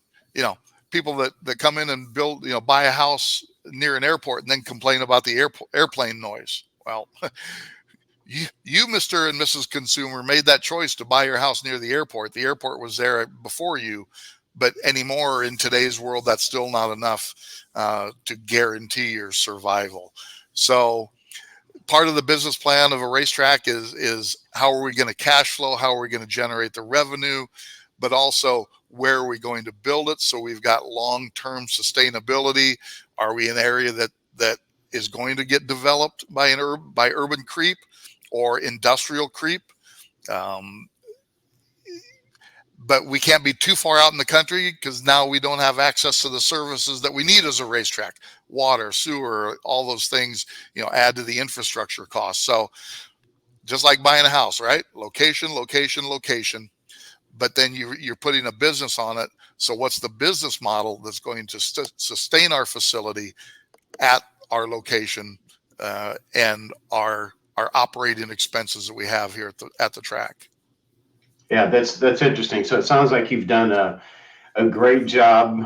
People that come in and build, buy a house near an airport and then complain about the airplane noise. Well, you, Mr. and Mrs. Consumer, made that choice to buy your house near the airport. The airport was there before you, but anymore in today's world, that's still not enough to guarantee your survival. So part of the business plan of a racetrack is how are we going to cash flow? How are we going to generate the revenue? But also, where are we going to build it? So we've got long-term sustainability. Are we in an area that is going to get developed by urban creep or industrial creep? But we can't be too far out in the country, because now we don't have access to the services that we need as a racetrack: water, sewer, all those things, add to the infrastructure costs. So just like buying a house, right? Location, location, location. But then you're putting a business on it. So what's the business model that's going to sustain our facility at our location and our operating expenses that we have here at the track. Yeah, that's interesting. So it sounds like you've done a great job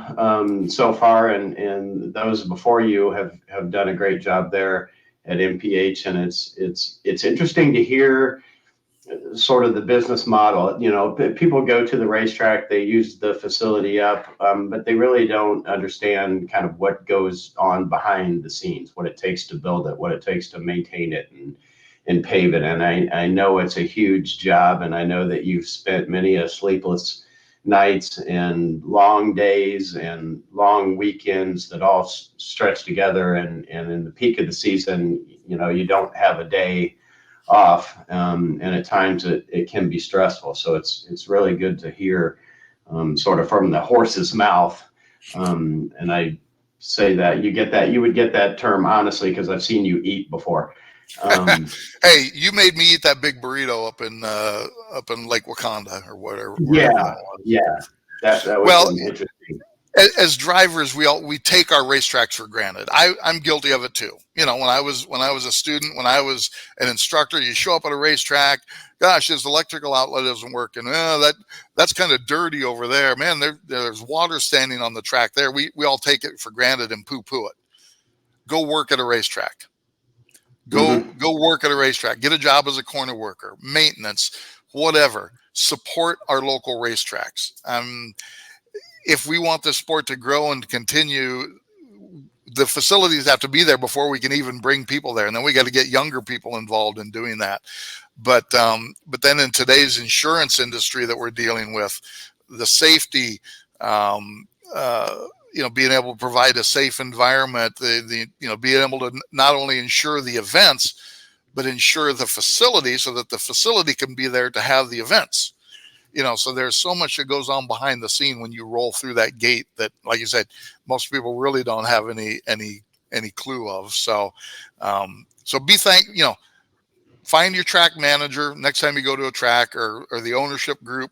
so far, and those before you have done a great job there at MPH. And it's interesting to hear sort of the business model. You know, people go to the racetrack, they use the facility up, but they really don't understand kind of what goes on behind the scenes, what it takes to build it, what it takes to maintain it, and pave it. And I know it's a huge job, and I know that you've spent many a sleepless nights and long days and long weekends that all stretch together. And in the peak of the season, you know, you don't have a day off, and at times it can be stressful. So it's really good to hear sort of from the horse's mouth. And I say that you would get that term honestly, because I've seen you eat before. Hey, you made me eat that big burrito up in Lake Wakanda or whatever. Yeah, That was. yeah, that was Well, interesting. as drivers, we take our racetracks for granted. I'm guilty of it too. You know, when I was a student, when I was an instructor, you show up at a racetrack. Gosh, this electrical outlet isn't working. That's kind of dirty over there, man. There's water standing on the track there. We all take it for granted and poo-poo it. Go work at a racetrack. Go work at a racetrack. Get a job as a corner worker, maintenance, whatever. Support our local racetracks. If we want the sport to grow and continue, the facilities have to be there before we can even bring people there, and then we got to get younger people involved in doing that. But then in today's insurance industry that we're dealing with, the safety, being able to provide a safe environment, being able to not only ensure the events, but ensure the facility so that the facility can be there to have the events. You know, so there's so much that goes on behind the scene when you roll through that gate that, like you said, most people really don't have any clue of. So, find your track manager next time you go to a track, or the ownership group.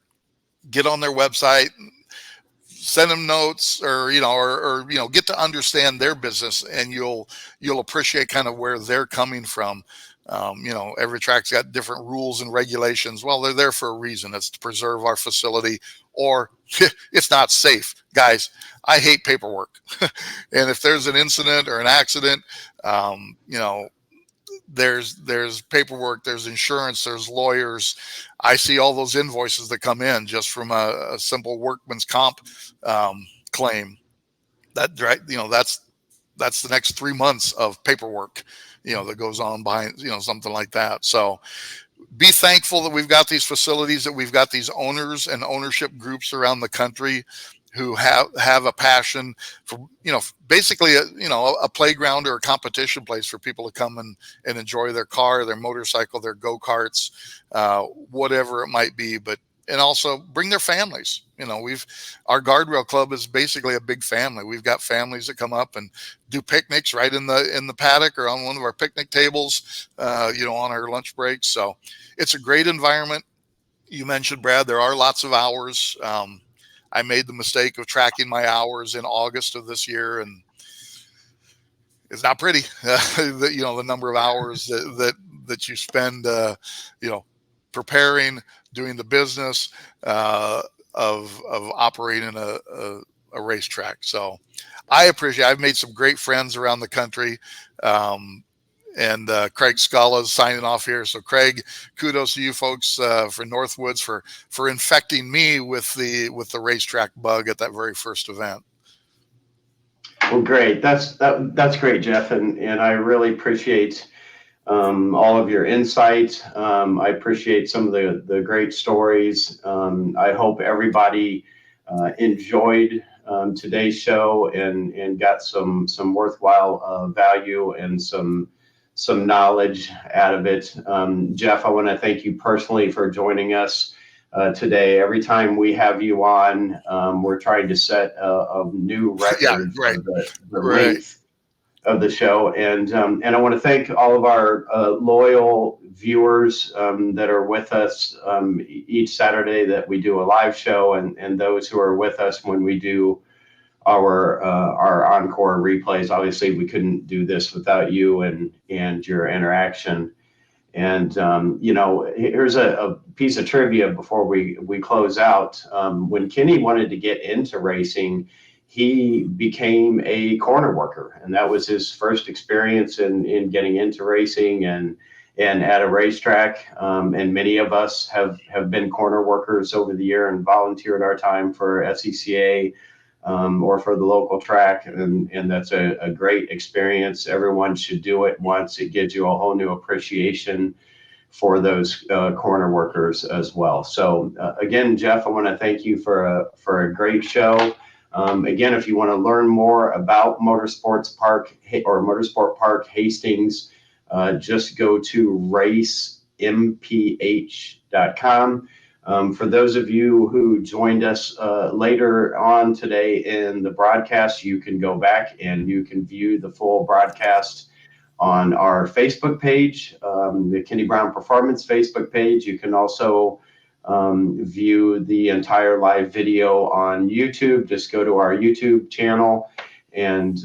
Get on their website, send them notes, or get to understand their business, and you'll appreciate kind of where they're coming from. Every track's got different rules and regulations. Well, they're there for a reason. It's to preserve our facility, or it's not safe. Guys, I hate paperwork. And if there's an incident or an accident, there's paperwork, there's insurance, there's lawyers. I see all those invoices that come in just from a simple workman's comp claim. That's the next 3 months of paperwork, that goes on behind, something like that. So be thankful that we've got these facilities, that we've got these owners and ownership groups around the country who have a passion for, basically a playground or a competition place for people to come and enjoy their car, their motorcycle, their go-karts, whatever it might be. And also bring their families. Our guardrail club is basically a big family. We've got families that come up and do picnics right in the paddock or on one of our picnic tables, on our lunch breaks. So it's a great environment. You mentioned, Brad, there are lots of hours. I made the mistake of tracking my hours in August of this year, and it's not pretty. The number of hours that you spend, preparing, doing the business of operating a racetrack. So I appreciate. I've made some great friends around the country. And Craig Scala is signing off here. So Craig, kudos to you folks for Northwoods for infecting me with the racetrack bug at that very first event. Well, great. That's great, Jeff, and I really appreciate all of your insight. I appreciate some of the great stories. I hope everybody enjoyed today's show and got some worthwhile value and some knowledge out of it. Jeff, I want to thank you personally for joining us today. Every time we have you on, we're trying to set a new record for the length of the show. And I want to thank all of our loyal viewers that are with us each Saturday that we do a live show, and those who are with us when we do our encore replays. Obviously, we couldn't do this without you and your interaction. And here's a piece of trivia before we close out. When Kenny wanted to get into racing, he became a corner worker, and that was his first experience in getting into racing and at a racetrack. And many of us have been corner workers over the year and volunteered our time for SCCA or for the local track, and that's a great experience. Everyone should do it once. It gives you a whole new appreciation for those corner workers as well. So again, Jeff, I want to thank you for a great show. Again, if you want to learn more about Motorsport Park Hastings, just go to racemph.com. For those of you who joined us later on today in the broadcast, you can go back and you can view the full broadcast on our Facebook page, the Kenny Brown Performance Facebook page. You can also view the entire live video on YouTube. Just go to our YouTube channel and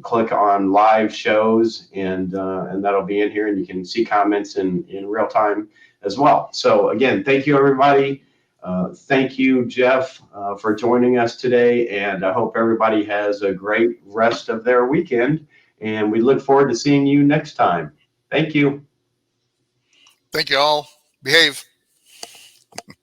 click on live shows, and that'll be in here, and you can see comments in real time as well. So again, thank you, everybody. Thank you, Jeff, for joining us today, and I hope everybody has a great rest of their weekend, and we look forward to seeing you next time. Thank you. Thank you all. Behave.